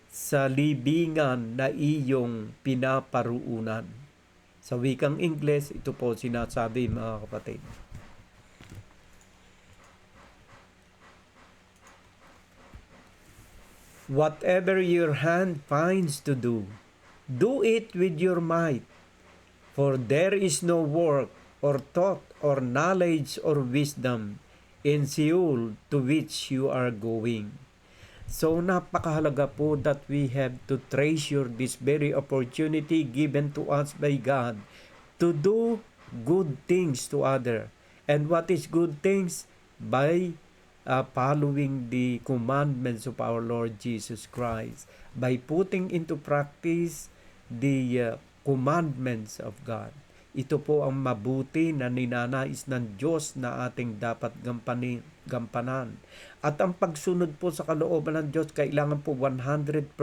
sa libingan na iyong pinaparuunan. Sa wikang Ingles, ito po sinasabi, mga kapatid. Whatever your hand finds to do, do it with your might. For there is no work, or thought, or knowledge, or wisdom in Seoul to which you are going. So napakahalaga po that we have to treasure this very opportunity given to us by God to do good things to others. And what is good things? By following the commandments of our Lord Jesus Christ, by putting into practice the commandments of God. Ito po ang mabuti na ninanais ng Diyos na ating dapat gampanan. At ang pagsunod po sa kalooban ng Diyos, kailangan po 100%.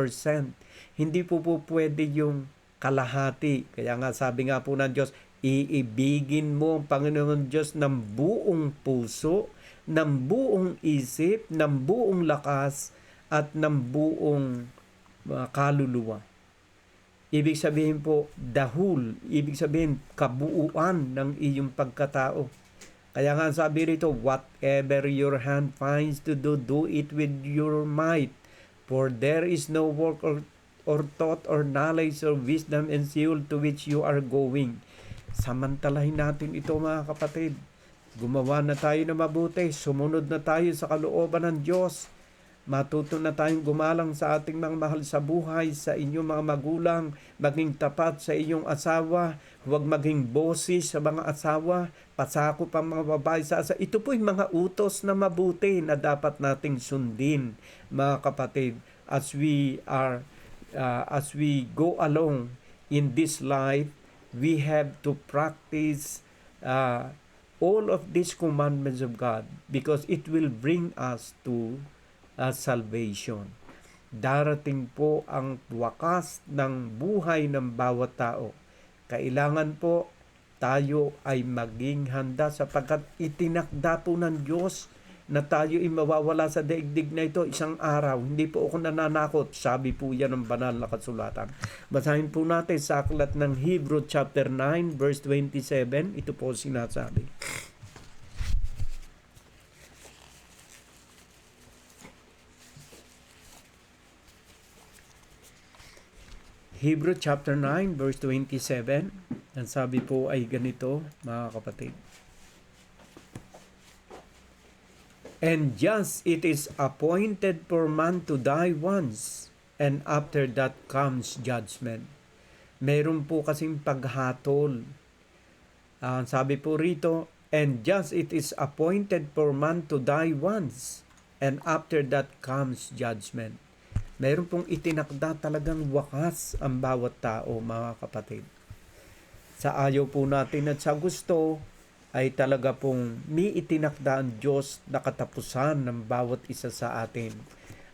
Hindi po pwede yung kalahati. Kaya nga sabi nga po ng Diyos, iibigin mo ang Panginoon Diyos ng buong puso, ng buong isip, ng buong lakas, at ng buong kaluluwa. Ibig sabihin po, the whole, ibig sabihin kabuuan ng iyong pagkatao. Kaya nga sabi rito, whatever your hand finds to do, do it with your might. For there is no work or thought or knowledge or wisdom and skill to which you are going. Samantalahin natin ito, mga kapatid. Gumawa na tayo na mabuti, sumunod na tayo sa kalooban ng Diyos. Matuto na tayong gumalang sa ating mga mahal sa buhay, sa inyong mga magulang, maging tapat sa iyong asawa, huwag maging boses sa mga asawa, pasakop ang mga babae sa asawa. Ito po yung mga utos na mabuti na dapat nating sundin, mga kapatid, as we go along in this life. We have to practice all of these commandments of God because it will bring us to salvation. Darating po ang wakas ng buhay ng bawat tao. Kailangan po tayo ay maging handa sapagkat itinakda po ng Diyos na tayo ay mawawala sa daigdig na ito isang araw. Hindi po ako nananakot. Sabi po yan ng banal na kasulatan. Basahin po natin sa aklat ng Hebrew chapter 9 verse 27. Ito po sinasabi. Hebrew chapter 9 verse 27. Ang sabi po ay ganito, mga kapatid. And just it is appointed for man to die once, and after that comes judgment. Meron po kasing paghatol. Sabi po rito, and just it is appointed for man to die once, and after that comes judgment. Meron pong itinakda talagang wakas ang bawat tao, mga kapatid. Sa ayaw po natin at sa gusto, ay talaga pong may itinakda ang Diyos na katapusan ng bawat isa sa atin.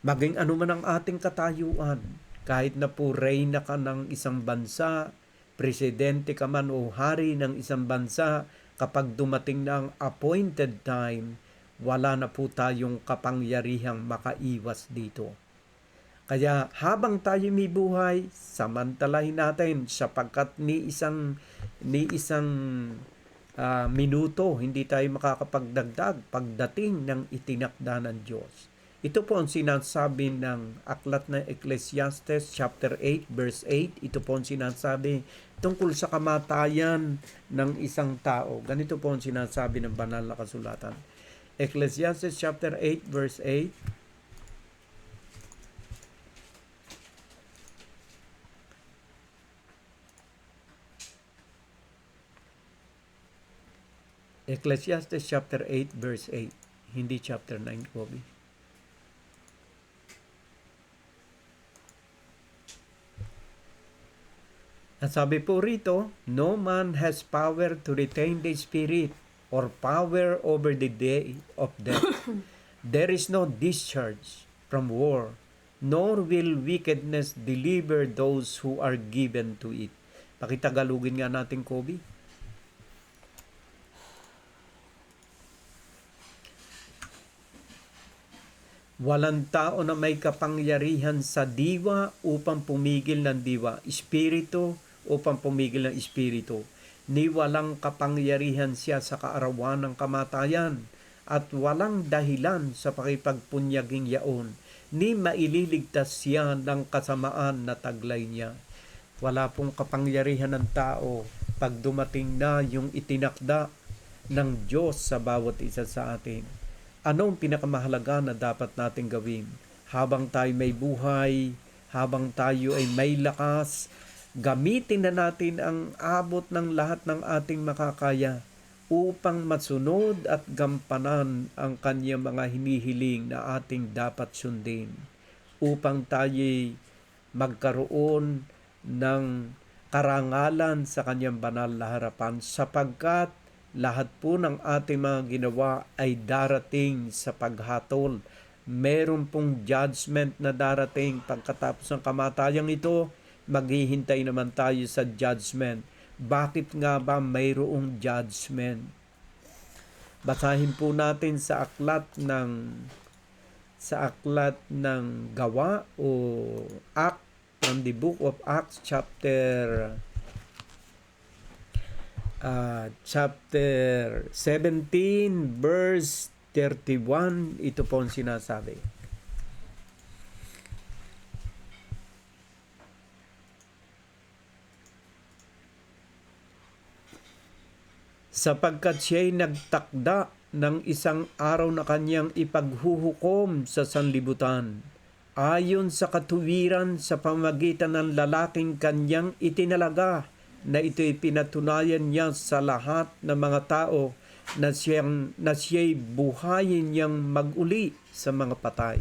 Maging ano man ang ating katayuan, kahit na po reyna ka ng isang bansa, presidente ka man o hari ng isang bansa, kapag dumating na ang appointed time, wala na po tayong kapangyarihang makaiwas dito. Kaya habang tayo may buhay, samantalahin natin sapagkat ni isang minuto hindi tayo makakapagdagdag pagdating ng itinakda ng Diyos. Ito po ang sinasabi ng aklat ng Ecclesiastes chapter 8 verse 8. Ito po ang sinasabi tungkol sa kamatayan ng isang tao. Ganito po ang sinasabi ng banal na kasulatan. Ecclesiastes chapter 8 verse 8. Ecclesiastes chapter 8 verse 8, hindi chapter 9, Kobe. At sabi po rito, no man has power to retain the spirit or power over the day of death. There is no discharge from war, nor will wickedness deliver those who are given to it. Pakitagalugin nga natin, Kobe. Walang tao na may kapangyarihan sa diwa upang pumigil ng diwa, espiritu upang pumigil ng espiritu. Ni walang kapangyarihan siya sa kaarawan ng kamatayan, at walang dahilan sa pakipagpunyaging yaon, ni maililigtas siya ng kasamaan na taglay niya. Wala pong kapangyarihan ng tao pag dumating na yung itinakda ng Diyos sa bawat isa sa atin. Anong pinakamahalaga na dapat natin gawin? Habang tayo may buhay, habang tayo ay may lakas, gamitin na natin ang abot ng lahat ng ating makakaya upang masunod at gampanan ang kanyang mga hinihiling na ating dapat sundin. Upang tayo magkaroon ng karangalan sa kanyang banal na harapan, sapagkat lahat po ng ating mga ginawa ay darating sa paghatol. Meron pong judgment na darating pagkatapos ng kamatayang ito, maghihintay naman tayo sa judgment. Bakit nga ba mayroong judgment? Basahin po natin sa aklat ng Gawa o Act, from the book of Acts chapter 17 verse 31. Ito po ang sinasabi. Sapagkat siya'y nagtakda ng isang araw na kanyang ipaghuhukom sa sanlibutan, ayon sa katuwiran sa pamamagitan ng lalaking kanyang itinalaga, na ito'y pinatunayan niya sa lahat ng mga tao na siya'y buhayin niyang mag-uli sa mga patay.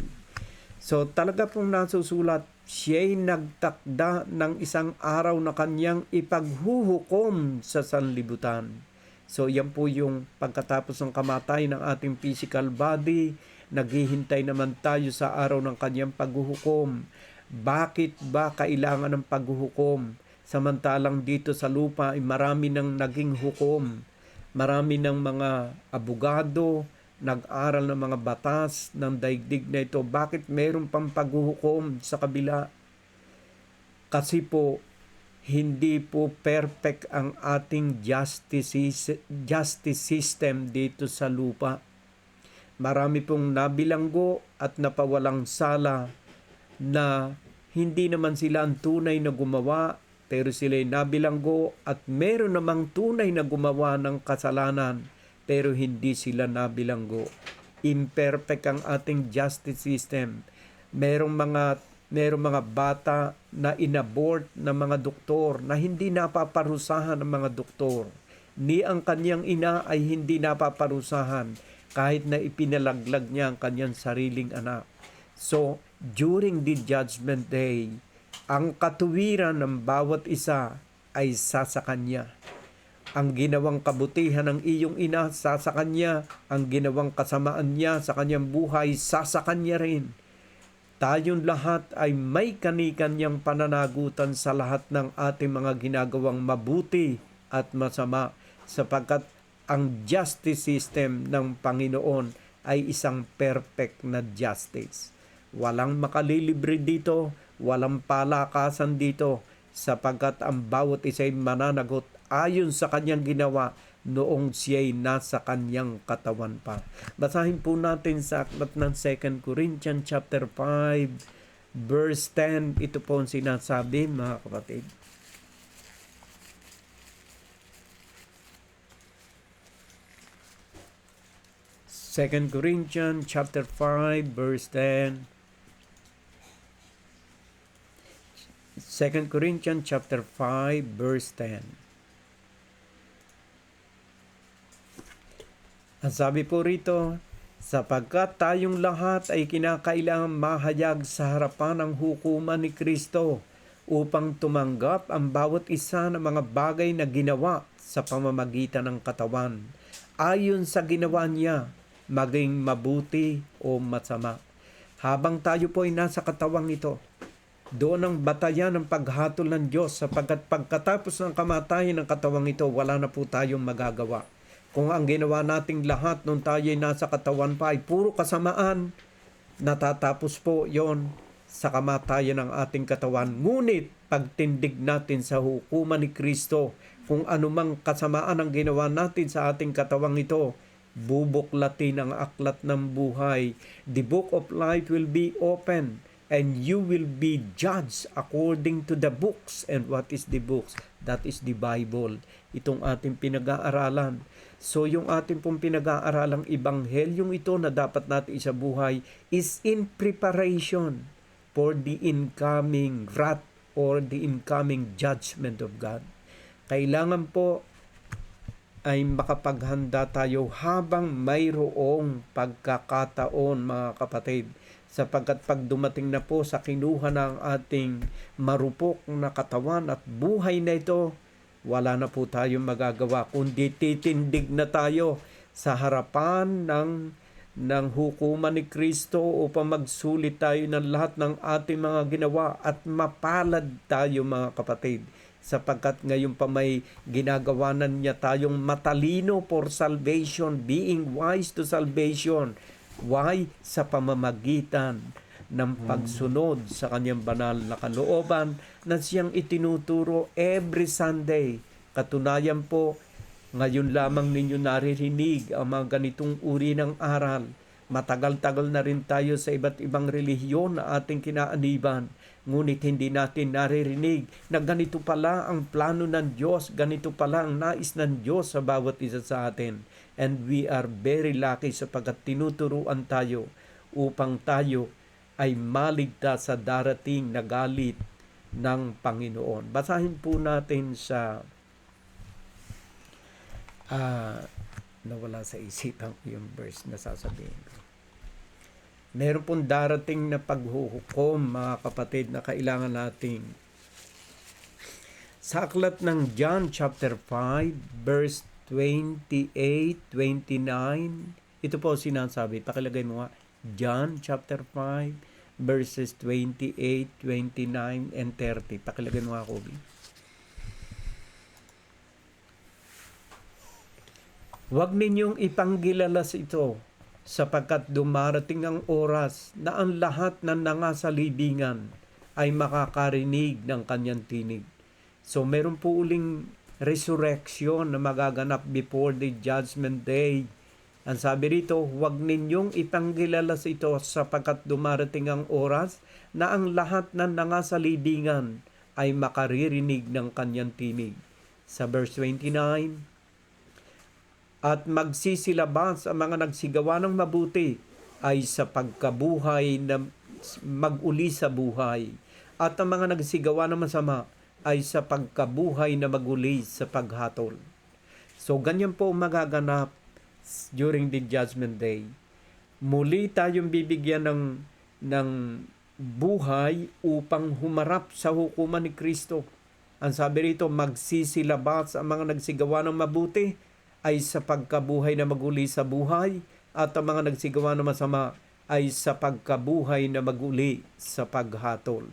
So talaga pong nasusulat, siya'y nagtakda ng isang araw na kanyang ipaghuhukom sa sanlibutan. So yan po yung pagkatapos ng kamatay ng ating physical body, naghihintay naman tayo sa araw ng kanyang paghuhukom. Bakit ba kailangan ng paghuhukom? Samantalang dito sa lupa ay marami nang naging hukom. Marami ng mga abogado, nag-aral ng mga batas ng daigdig na ito. Bakit meron pang paghuhukom sa kabila? Kasi po, hindi po perfect ang ating justice system dito sa lupa. Marami pong nabilanggo at napawalang sala na hindi naman sila ang tunay na gumawa, pero sila'y nabilanggo, at meron namang tunay na gumawa ng kasalanan, pero hindi sila nabilanggo. Imperfect ang ating justice system. Merong mga bata na inabort ng mga doktor na hindi napaparusahan ng mga doktor. Ni ang kanyang ina ay hindi napaparusahan kahit na ipinalaglag niya ang kanyang sariling anak. So, during the judgment day, ang katuwiran ng bawat isa ay sasakan niya. Ang ginawang kabutihan ng iyong ina, sasakan niya. Ang ginawang kasamaan niya sa kanyang buhay, sasakan niya rin. Tayong lahat ay may kani-kanyang pananagutan sa lahat ng ating mga ginagawang mabuti at masama, sapagkat ang justice system ng Panginoon ay isang perfect na justice. Walang makalilibre dito, walang palakasan dito, sapagkat ang bawat isa'y mananagot ayon sa kanyang ginawa noong siya'y nasa kanyang katawan pa. Basahin po natin sa aklat ng 2 Corinthians chapter 5 verse 10. Ito po ang sinasabi, mga kapatid. Second Corinthians chapter 5 verse 10. 2 Corinthians chapter 5 verse 10. Ang sabi po rito, sapagkat tayong lahat ay kinakailangang mahayag sa harapan ng hukuman ni Kristo upang tumanggap ang bawat isa ng mga bagay na ginawa sa pamamagitan ng katawan, ayon sa ginawa niya, maging mabuti o masama. Habang tayo po ay nasa katawang ito, doon ang batayan ng paghatol ng Diyos, sapagkat pagkatapos ng kamatayan ng katawang ito, wala na po tayong magagawa. Kung ang ginawa nating lahat nung tayo ay nasa katawan pa ay puro kasamaan, natatapos po yon sa kamatayan ng ating katawan. Ngunit pagtindig natin sa hukuman ni Kristo, kung anumang kasamaan ang ginawa natin sa ating katawang ito, bubuklatin ang aklat ng buhay. The book of life will be open and you will be judged according to the books. And what is the books? That is the Bible. Itong ating pinag-aaralan. So yung ating pong pinag-aaralang ibanghelyong ito na dapat natin isabuhay is in preparation for the incoming wrath or the incoming judgment of God. Kailangan po ay makapaghanda tayo habang mayroong pagkakataon, mga kapatid, sapagkat pag dumating na po sa kinuha ng ating marupok na katawan at buhay na ito, wala na po tayong magagawa kundi titindig na tayo sa harapan ng hukuman ni Kristo upang magsulit tayo ng lahat ng ating mga ginawa at mapalad tayo, mga kapatid, sapagkat ngayon pa may ginagawanan niya tayong matalino for salvation, being wise to salvation. Why? Sa pamamagitan ng pagsunod sa kanyang banal na kalooban na siyang itinuturo every Sunday. Katunayan po, ngayon lamang ninyo naririnig ang mga ganitong uri ng aral. Matagal-tagal na rin tayo sa iba't ibang relihiyon na ating kinaaniban. Ngunit hindi natin naririnig na ganito pala ang plano ng Diyos, ganito pala ang nais ng Diyos sa bawat isa sa atin. And we are very lucky sapagkat tinuturuan tayo upang tayo ay maligtas sa darating na galit ng Panginoon. Basahin po natin sa nawala sa isipan ko yung verse na sasabihin ko. Meron pong darating na paghuhukom, mga kapatid, na kailangan nating sa aklat ng John chapter 5 verse 28, 29. Ito po sinasabi, pakilagay mo nga, John chapter 5 verses 28, 29 and 30. Pakilagay mo nga, Kobe. Huwag ninyong ipanggilalas ito, sapagkat dumarating ang oras na ang lahat ng nangasalibingan ay makakarinig ng kanyang tinig. So meron po uling resurrection na magaganap before the judgment day. Ang sabi rito, huwag ninyong ipanggilalas ito sapagkat dumarating ang oras na ang lahat ng nangasalibingan ay makaririnig ng kanyang tinig. Sa verse 29, at magsisilabas ang mga nagsigawa ng mabuti ay sa pagkabuhay na mag-uli sa buhay, at ang mga nagsigawa ng masama ay sa pagkabuhay na mag-uli sa paghatol. So ganyan po magaganap during the judgment day. Muli tayong bibigyan ng buhay upang humarap sa hukuman ni Kristo. Ang sabi rito, magsisilabas ang mga nagsigawa ng mabuti ay sa pagkabuhay na maguli sa buhay, at ang mga nagsigawa ng masama ay sa pagkabuhay na maguli sa paghatol.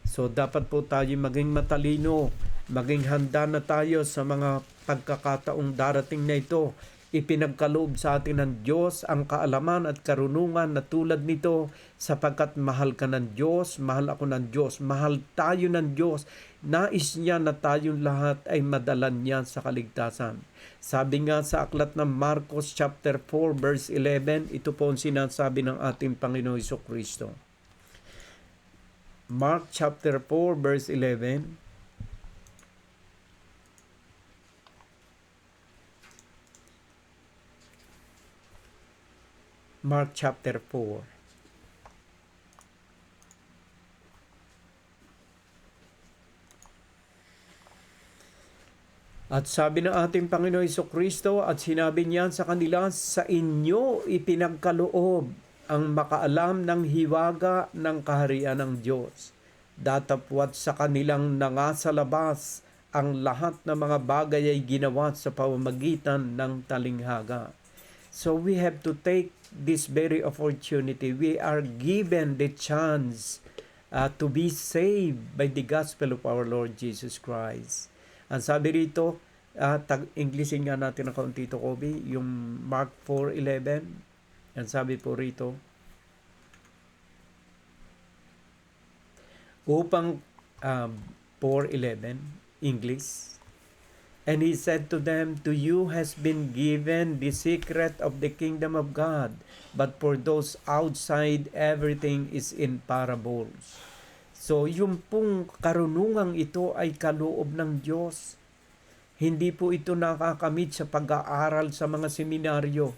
So dapat po tayo maging matalino, maging handa na tayo sa mga pagkakataong darating na ito. Ipinagkaloob sa atin ng Diyos ang kaalaman at karunungan na tulad nito, sapagkat mahal ka ng Diyos, mahal ako ng Diyos, mahal tayo ng Diyos. Nais niya na tayong lahat ay madalan niya sa kaligtasan. Sabi nga sa aklat ng Marcos chapter 4 verse 11, ito po ang sinasabi ng ating Panginoon Jesucristo. Mark chapter 4 verse 11, Mark chapter 4. At sabi ng ating Panginoon Jesucristo, at sinabi niya sa kanila, sa inyo ipinagkaloob ang makaalam ng hiwaga ng kaharian ng Diyos. Datapwat sa kanilang nangasalabas, ang lahat ng mga bagay ay ginawa sa pamamagitan ng talinghaga. So we have to take this very opportunity. We are given the chance to be saved by the gospel of our Lord Jesus Christ. Ang sabi rito, Englishin nga natin ng kaunti ito, Kobe, yung Mark 4:11. Ang sabi po rito, upang 4:11 English. And he said to them, "To you has been given the secret of the kingdom of God, but for those outside, everything is in parables." So, yung pong karunungang ito ay kaloob ng Diyos. Hindi po ito nakakamit sa pag-aaral sa mga seminaryo.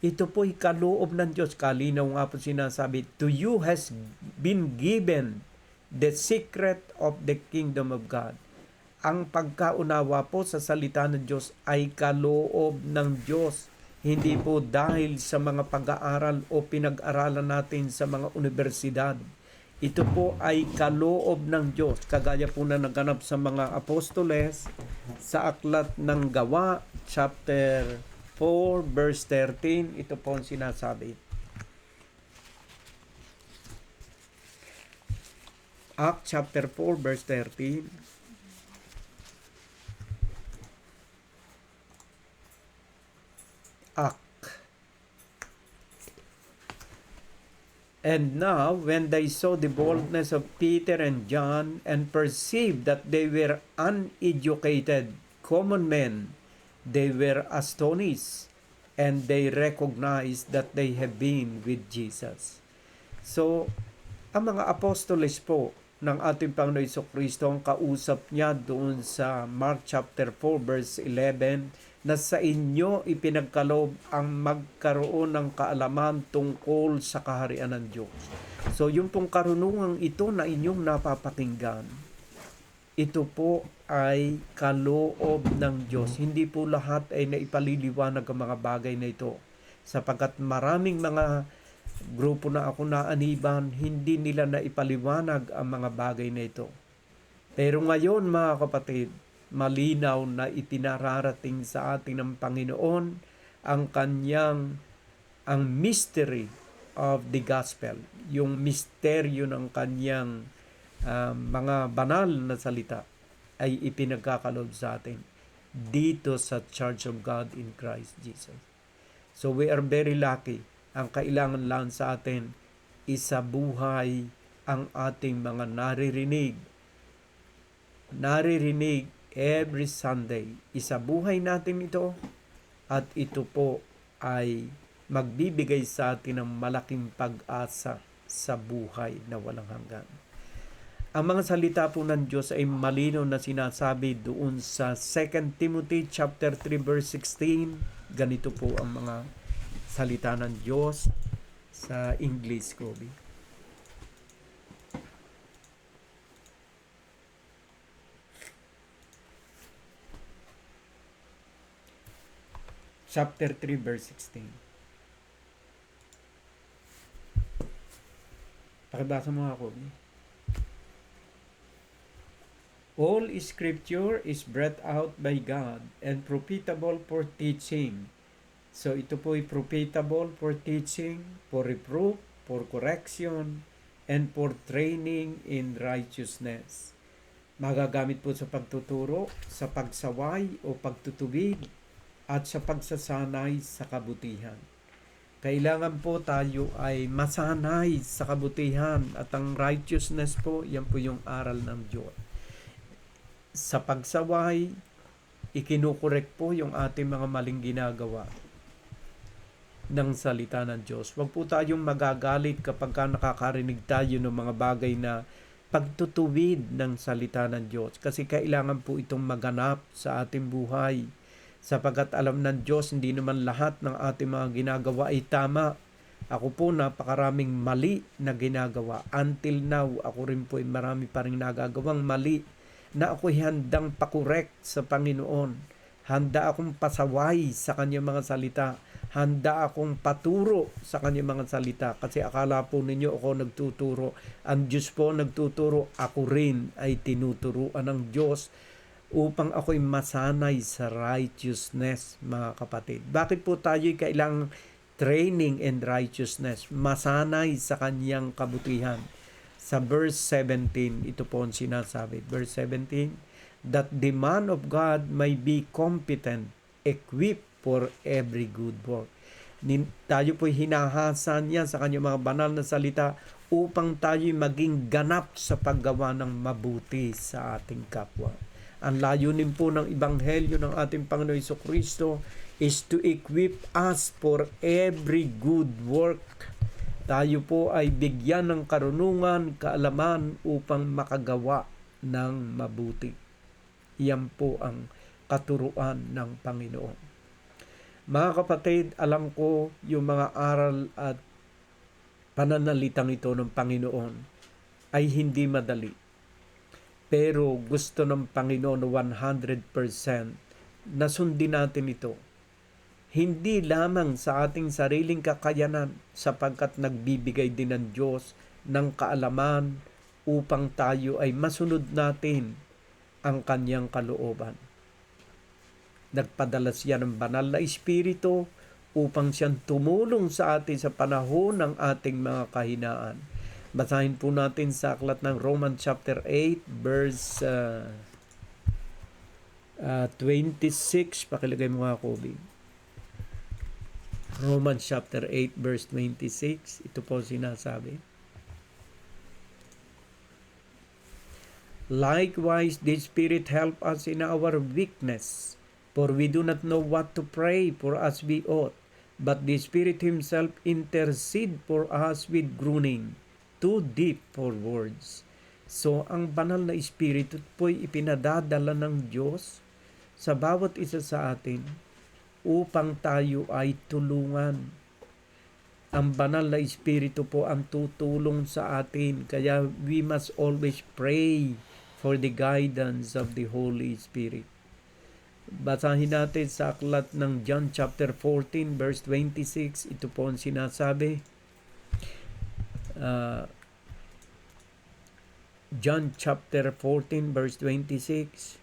Ito po'y kaloob ng Diyos. Kalinaw nga po sinasabi, "To you has been given the secret of the kingdom of God." Ang pagkaunawa po sa salita ng Diyos ay kaloob ng Diyos. Hindi po dahil sa mga pag-aaral o pinag-aralan natin sa mga universidad. Ito po ay kaloob ng Diyos. Kagaya po na naganap sa mga apostoles sa aklat ng Gawa, chapter 4, verse 13. Ito po ang sinasabi. Act chapter 4, verse 13. Act. And now, when they saw the boldness of Peter and John and perceived that they were uneducated, common men, they were astonished, and they recognized that they have been with Jesus. So, ang mga apostoles po ng ating Panginoon Jesucristo, ang kausap niya doon sa Mark chapter 4 verse 11, na sa inyo ipinagkaloob ang magkaroon ng kaalaman tungkol sa kaharian ng Diyos. So yung pong karunungang ito na inyong napapakinggan, ito po ay kaloob ng Diyos. Hindi po lahat ay naipaliliwanag ang mga bagay na ito. Sapagkat maraming mga grupo na ako naaniban, hindi nila naipaliwanag ang mga bagay na ito. Pero ngayon mga kapatid, malinaw na itinararating sa atin ng Panginoon ang mystery of the gospel, yung misteryo ng kanyang mga banal na salita ay ipinagkakaloob sa atin dito sa Church of God in Christ Jesus. So we are very lucky. Ang kailangan lang sa atin isabuhay ang ating mga naririnig every Sunday. Isabuhay natin ito at ito po ay magbibigay sa atin ng malaking pag-asa sa buhay na walang hanggan. Ang mga salita po ng Diyos ay malinaw na sinasabi doon sa 2 Timothy chapter 3 verse 16. Ganito po ang mga salita ng Diyos sa English, Kobe. Chapter 3 verse 16. Pakibasa mo ako. All scripture is breathed out by God and profitable for teaching. So ito po ay profitable for teaching, for reproof, for correction, and for training in righteousness. Magagamit po sa pagtuturo, sa pagsaway o pagtutubig, at sa pagsasanay sa kabutihan. Kailangan po tayo ay masanay sa kabutihan at ang righteousness po, yan po yung aral ng Diyos. Sa pagsaway, ikinukorek po yung ating mga maling ginagawa ng salita ng Diyos. Huwag po tayong magagalit kapag nakakarinig tayo ng mga bagay na pagtutuwid ng salita ng Diyos. Kasi kailangan po itong maganap sa ating buhay. Sapagkat alam ng Diyos, hindi naman lahat ng ating mga ginagawa ay tama. Ako po, napakaraming mali na ginagawa. Until now, ako rin po ay marami pa rin nagagawang mali na ako'y handang pakorek sa Panginoon. Handa akong pasaway sa kanyang mga salita. Handa akong paturo sa kanyang mga salita. Kasi akala po ninyo ako nagtuturo. Ang Diyos po nagtuturo. Ako rin ay tinuturuan ng Diyos upang ako'y masanay sa righteousness, mga kapatid. Bakit po tayo'y kailangang training in righteousness? Masanay sa kanyang kabutihan. Sa verse 17, ito po ang sinasabi. Verse 17, that the man of God may be competent, equipped for every good work. Tayo po'y hinahasa niya sa kanyang mga banal na salita upang tayo maging ganap sa paggawa ng mabuti sa ating kapwa. Ang layunin po ng Ebanghelyo ng ating Panginoon Jesucristo is to equip us for every good work. Tayo po ay bigyan ng karunungan, kaalaman upang makagawa ng mabuti. Iyan po ang katuruan ng Panginoon. Mga kapatid, alam ko yung mga aral at pananalitang ito ng Panginoon ay hindi madali. Pero gusto ng Panginoon 100% na sundin natin ito. Hindi lamang sa ating sariling kakayanan sapagkat nagbibigay din ng Diyos ng kaalaman upang tayo ay masunod natin ang kanyang kalooban. Nagpadala siya ng banal na Espiritu upang siyang tumulong sa atin sa panahon ng ating mga kahinaan. Basahin po natin sa aklat ng Romans chapter 8 verse 26. Pakilagay mo nga, Kobe. Romans chapter 8 verse 26. Ito po sinasabi. Likewise, the Spirit help us in our weakness, for we do not know what to pray for as we ought, but the Spirit Himself intercede for us with groaning too deep for words. So, ang banal na Espiritu po'y ipinadadala ng Diyos sa bawat isa sa atin upang tayo ay tulungan. Ang banal na Espiritu po ang tutulong sa atin, kaya we must always pray for the guidance of the Holy Spirit. Basahin natin sa aklat ng John chapter 14 verse 26. Ito po ang sinasabi. John chapter 14 verse 26.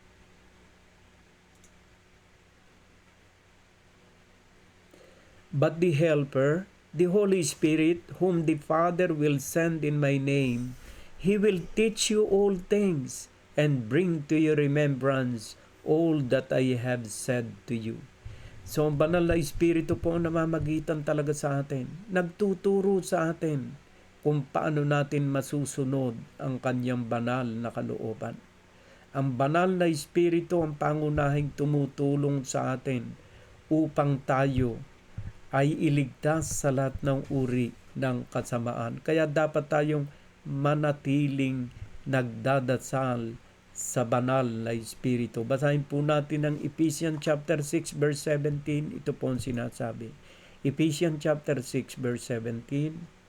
But the Helper, the Holy Spirit, whom the Father will send in my name, He will teach you all things and bring to your remembrance all that I have said to you. So, ang banal na Espiritu po ang namamagitan talaga sa atin. Nagtuturo sa atin kung paano natin masusunod ang kanyang banal na kalooban. Ang banal na Espiritu ang pangunahing tumutulong sa atin upang tayo ay iligtas sa lahat ng uri ng kasamaan. Kaya dapat tayong manatiling nagdadasal sa banal na Espiritu. Basahin po natin ang Ephesians chapter 6 verse 17. Ito po ang sinasabi. Ephesians chapter 6 verse 17.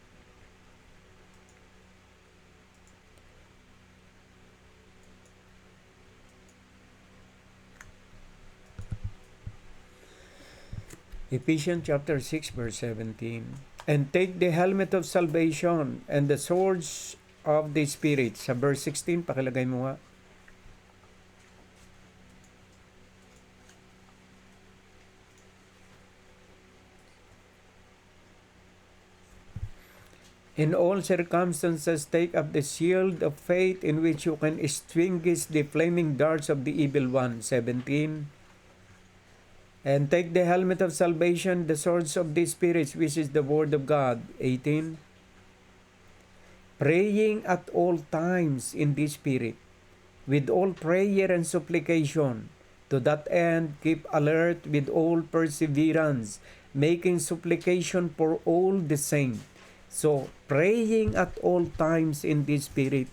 Ephesians chapter 6 verse 17. And take the helmet of salvation and the swords of the Spirit. Sa verse 16, pakilagay mo nga. In all circumstances, take up the shield of faith in which you can extinguish the flaming darts of the evil one. 17. And take the helmet of salvation, the swords of the Spirit, which is the word of God. 18. Praying at all times in the Spirit, with all prayer and supplication. To that end, keep alert with all perseverance, making supplication for all the saints. So, praying at all times in the Spirit.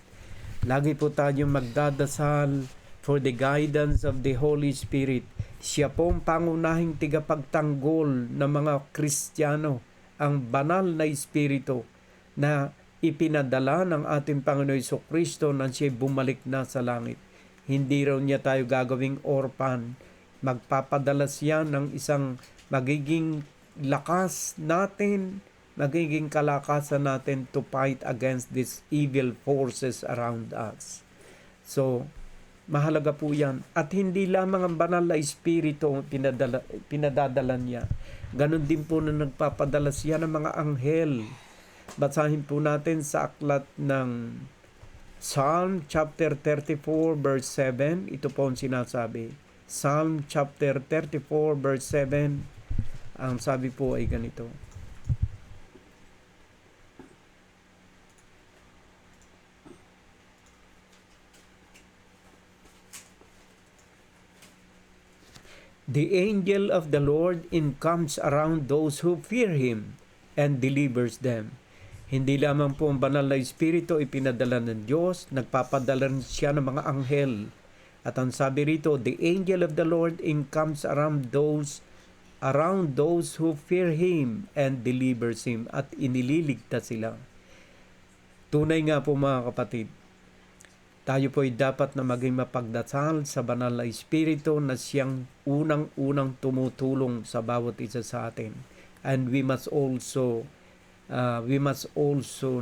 Lagi po tayong magdadasal for the guidance of the Holy Spirit. Siya po ang pangunahing tigapagtanggol ng mga Kristiyano, ang banal na Espiritu na ipinadala ng ating Panginoon Jesucristo nang siya bumalik na sa langit. Hindi raw niya tayo gagawing orphan. Magpapadala siya ng isang magiging lakas natin, magiging kalakasan natin to fight against these evil forces around us. So, mahalaga po yan. At hindi lamang ang banal na Espiritu ang pinadadala niya. Ganon din po na nagpapadala siya ng mga anghel. Basahin po natin sa aklat ng Psalm chapter 34 verse 7. Ito po ang sinasabi. Psalm chapter 34 verse 7. Ang sabi po ay ganito. The angel of the Lord encamps around those who fear Him and delivers them. Hindi lamang po ang banal na Espiritu ipinadala ng Diyos, nagpapadala rin siya ng mga anghel. At ang sabi rito, the angel of the Lord encamps around those who fear Him and delivers Him, at inililigtas sila. Tunay nga po mga kapatid, tayo po ay dapat na maging mapagdasal sa banal na Espiritu na siyang unang-unang tumutulong sa bawat isa sa atin. And we must also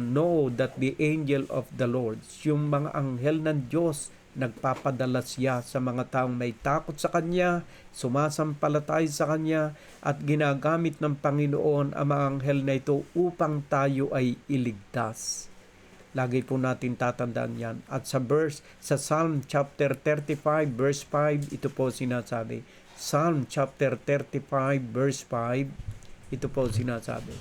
know that the angel of the Lord, yung mga anghel ng Diyos, nagpapadala siya sa mga taong may takot sa Kanya, sumasampalatay sa Kanya, at ginagamit ng Panginoon ang mga anghel na ito upang tayo ay iligtas. Lagi po natin tatandaan yan. At sa Psalm chapter 35 verse 5, ito po sinasabi. Psalm chapter 35 verse 5, ito po sinasabi.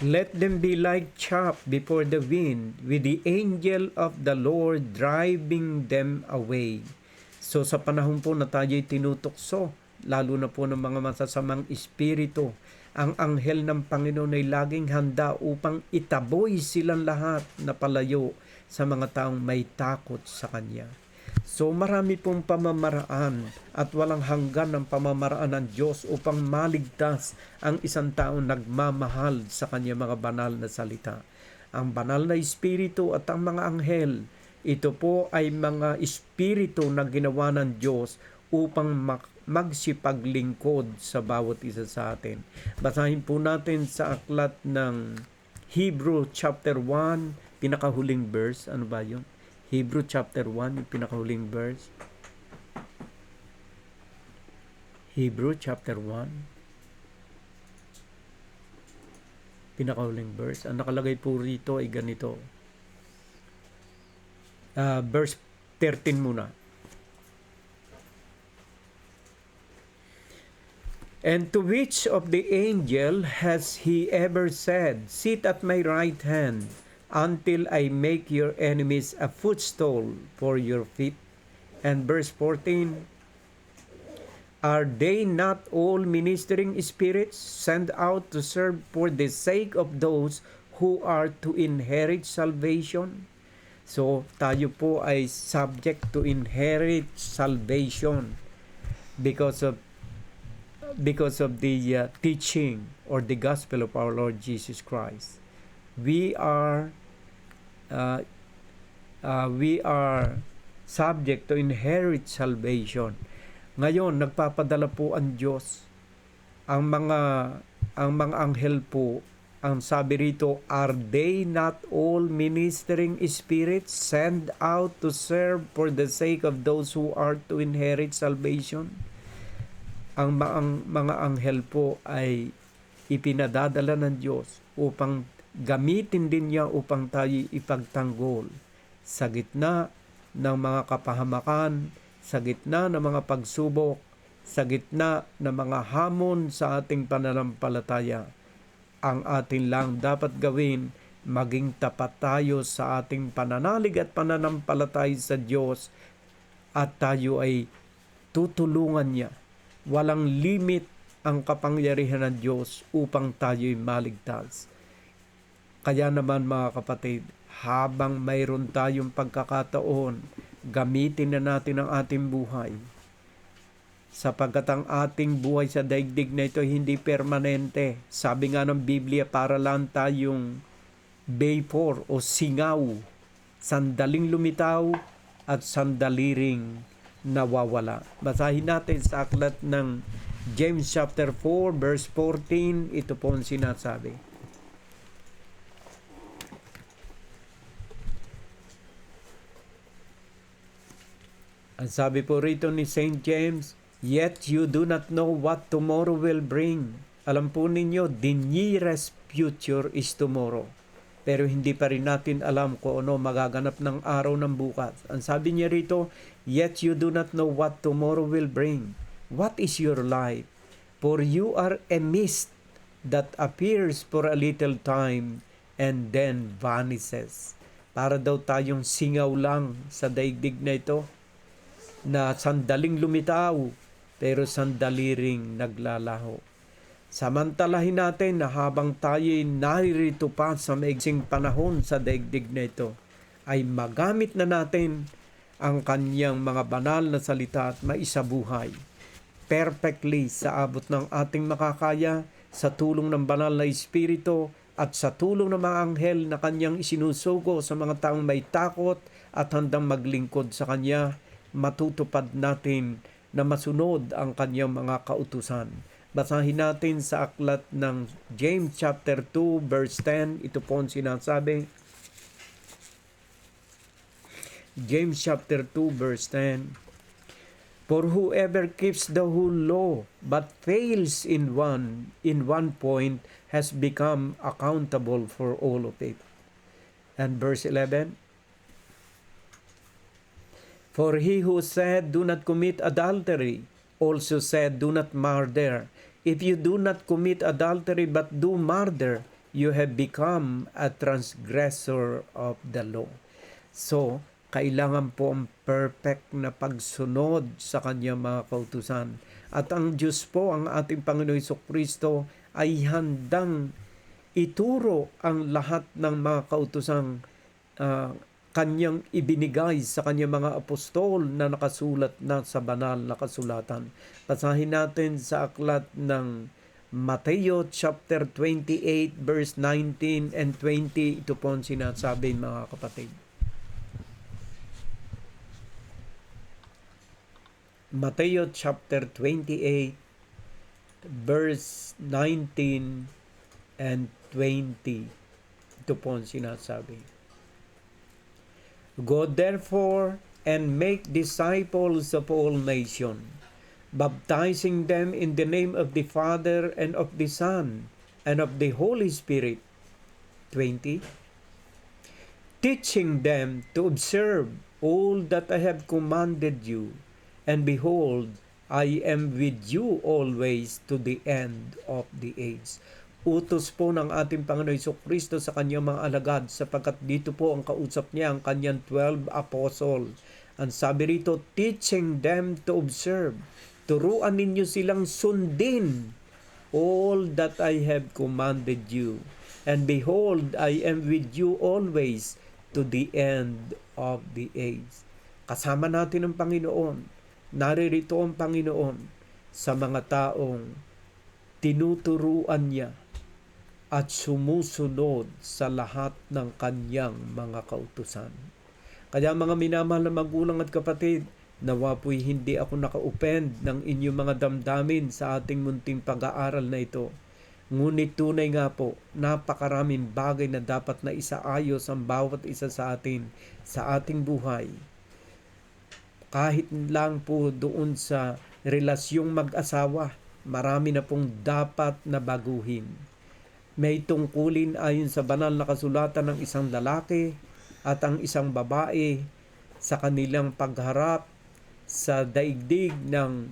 Let them be like chaff before the wind, with the angel of the Lord driving them away. So sa panahon po na tayo'y tinutokso, lalo na po ng mga masasamang espiritu, ang anghel ng Panginoon ay laging handa upang itaboy silang lahat na palayo sa mga taong may takot sa Kanya. So marami pong pamamaraan at walang hanggan ng pamamaraan ng Diyos upang maligtas ang isang taong nagmamahal sa Kanya mga banal na salita. Ang banal na espiritu at ang mga anghel, ito po ay mga espiritu na ginawa ng Diyos upang magsipaglingkod sa bawat isa sa atin. Basahin po natin sa aklat ng Hebrew chapter 1, pinakahuling verse. Ano ba yun? Hebrew chapter 1, yung pinakahuling verse. Hebrew chapter 1, pinakahuling verse. Ang nakalagay po rito ay ganito. Verse 13 muna. And to which of the angel has he ever said, sit at my right hand, until I make your enemies a footstool for your feet? And verse 14, are they not all ministering spirits sent out to serve for the sake of those who are to inherit salvation? So tayo po ay subject to inherit salvation because of the teaching or the gospel of our Lord Jesus Christ. We are subject to inherit salvation. Ngayon, nagpapadala po ang Diyos. Ang mga anghel po, ang sabi rito, are they not all ministering spirits sent out to serve for the sake of those who are to inherit salvation? Ang mga anghel po ay ipinadadala ng Diyos upang gamitin din niya upang tayo ipagtanggol sa gitna ng mga kapahamakan, sa gitna ng mga pagsubok, sa gitna ng mga hamon sa ating pananampalataya. Ang atin lang dapat gawin, maging tapat tayo sa ating pananalig at pananampalataya sa Diyos, at tayo ay tutulungan niya. Walang limit ang kapangyarihan ng Diyos upang tayo'y maligtas. Kaya naman mga kapatid, habang mayroon tayong pagkakataon, gamitin na natin ang ating buhay. Sapagkat ang ating buhay sa daigdig na ito hindi permanente. Sabi nga ng Biblia, para lang tayong vapor o singaw, sandaling lumitaw at sandali ring nawawala. Basahin natin sa aklat ng James chapter 4 verse 14, ito po ang sinasabi. Ang sabi po rito ni St. James, yet you do not know what tomorrow will bring. Alam po ninyo, the nearest future is tomorrow. pero hindi pa rin natin alam kung ano magaganap ng araw ng bukas. Ang sabi niya rito, yet you do not know what tomorrow will bring. What is your life? For you are a mist that appears for a little time and then vanishes. Para daw tayong singaw lang sa daigdig na ito, na sandaling lumitaw, pero sandali ring naglalaho. Samantalahin natin na habang tayo'y naririto pa sa maigsing panahon sa daigdig na ito, ay magamit na natin ang kanyang mga banal na salita at maisabuhay perfectly sa abot ng ating makakaya, sa tulong ng banal na Espiritu at sa tulong ng mga anghel na kanyang isinusugo sa mga taong may takot at handang maglingkod sa kanya. Matutupad natin na masunod ang kanyang mga kautusan. Basahin natin sa aklat ng James chapter 2 verse 10. Ito po ang sinasabi. James chapter 2 verse 10. For whoever keeps the whole law but fails in one point has become accountable for all of it. And verse 11. For he who said, do not commit adultery, also said, do not murder. If you do not commit adultery but do murder, you have become a transgressor of the law. So, kailangan po ang perfect na pagsunod sa kanyang mga kautusan. At ang Diyos po, ang ating Panginoon Jesucristo, ay handang ituro ang lahat ng mga kautusang kanyang ibinigay sa kanyang mga apostol na nakasulat na sa banal na kasulatan. Basahin natin sa aklat ng Mateo chapter 28 verse 19 and 20. Ito po ang sinasabi, mga kapatid. Mateo chapter 28 verse 19 and 20. Ito po ang sinasabi. Go therefore and make disciples of all nations, baptizing them in the name of the Father and of the Son and of the Holy Spirit. 20. Teaching them to observe all that I have commanded you, and behold, I am with you always to the end of the age. Utos po ng ating Panginoon Jesucristo sa kanyang mga alagad, sapagkat dito po ang kausap niya ang kanyang 12 apostle. Ang sabi rito, teaching them to observe. Turuan ninyo silang sundin all that I have commanded you. And behold, I am with you always to the end of the age. Kasama natin ang Panginoon. Naririto ang Panginoon sa mga taong tinuturuan niya at sumusunod sa lahat ng kanyang mga kautusan. Kaya mga minamahal na magulang at kapatid, nawa po'y hindi ako naka-offend ng inyong mga damdamin sa ating munting pag-aaral na ito. Ngunit tunay nga po, napakaraming bagay na dapat na isaayos ang bawat isa sa atin sa ating buhay. Kahit lang po doon sa relasyong mag-asawa, marami na pong dapat na baguhin. May tungkulin ayon sa banal na kasulatan ng isang lalaki at ang isang babae sa kanilang pagharap sa daigdig ng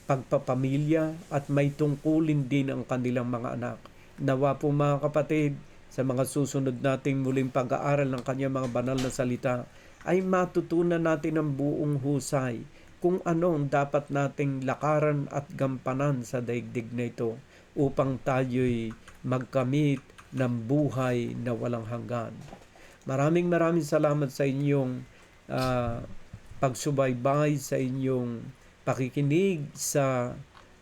pagpapamilya, at may tungkulin din ang kanilang mga anak. Nawa po mga kapatid, sa mga susunod nating muling pag-aaral ng kanyang mga banal na salita, ay matutunan natin ang buong husay kung anong dapat nating lakaran at gampanan sa daigdig na ito upang tayo'y magkamit ng buhay na walang hanggan. Maraming salamat sa inyong pagsubaybay, sa inyong pakikinig sa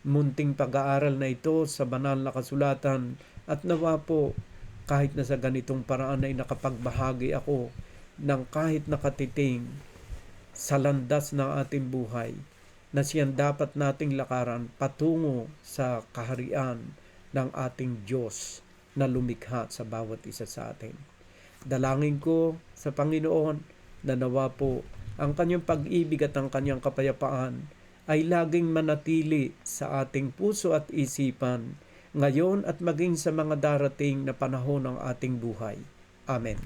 munting pag-aaral na ito sa banal na kasulatan, at nawa po kahit na sa ganitong paraan ay nakapagbahagi ako ng kahit nakatiting sa landas ng ating buhay na siyang dapat nating lakaran patungo sa kaharian ng ating Diyos na lumikha sa bawat isa sa atin. Dalangin ko sa Panginoon na nawa po ang kanyang pag-ibig at ang kanyang kapayapaan ay laging manatili sa ating puso at isipan ngayon at maging sa mga darating na panahon ng ating buhay. Amen.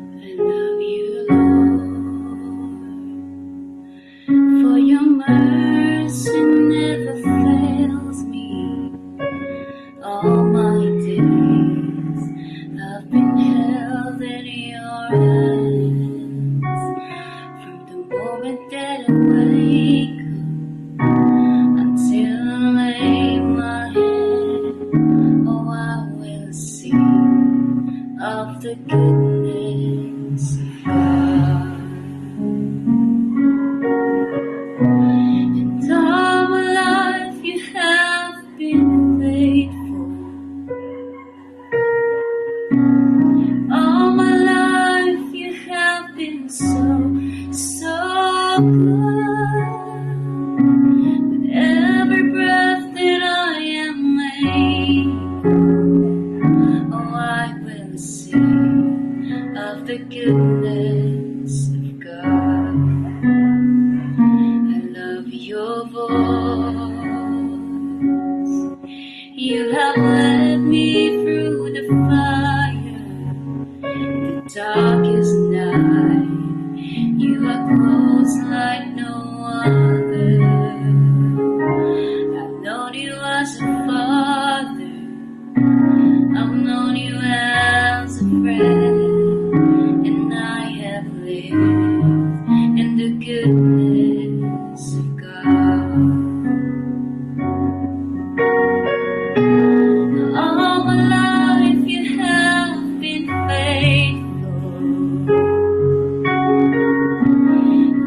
I love you, Lord, for your mercy never fails me. All my days I've been held in your hands. From the moment that I wake up until I lay my head, oh, I will sing of the goodness of God. And all my life you have been faithful. All my life you have been so good. With every breath that I am able, oh, I will sing of the goodness of God. I love your voice. You have led me through the fire, the darkest night. You are close like no other. I've known you as a father. I've known you as a friend, and I have lived in the goodness of God. All my life you have been faithful.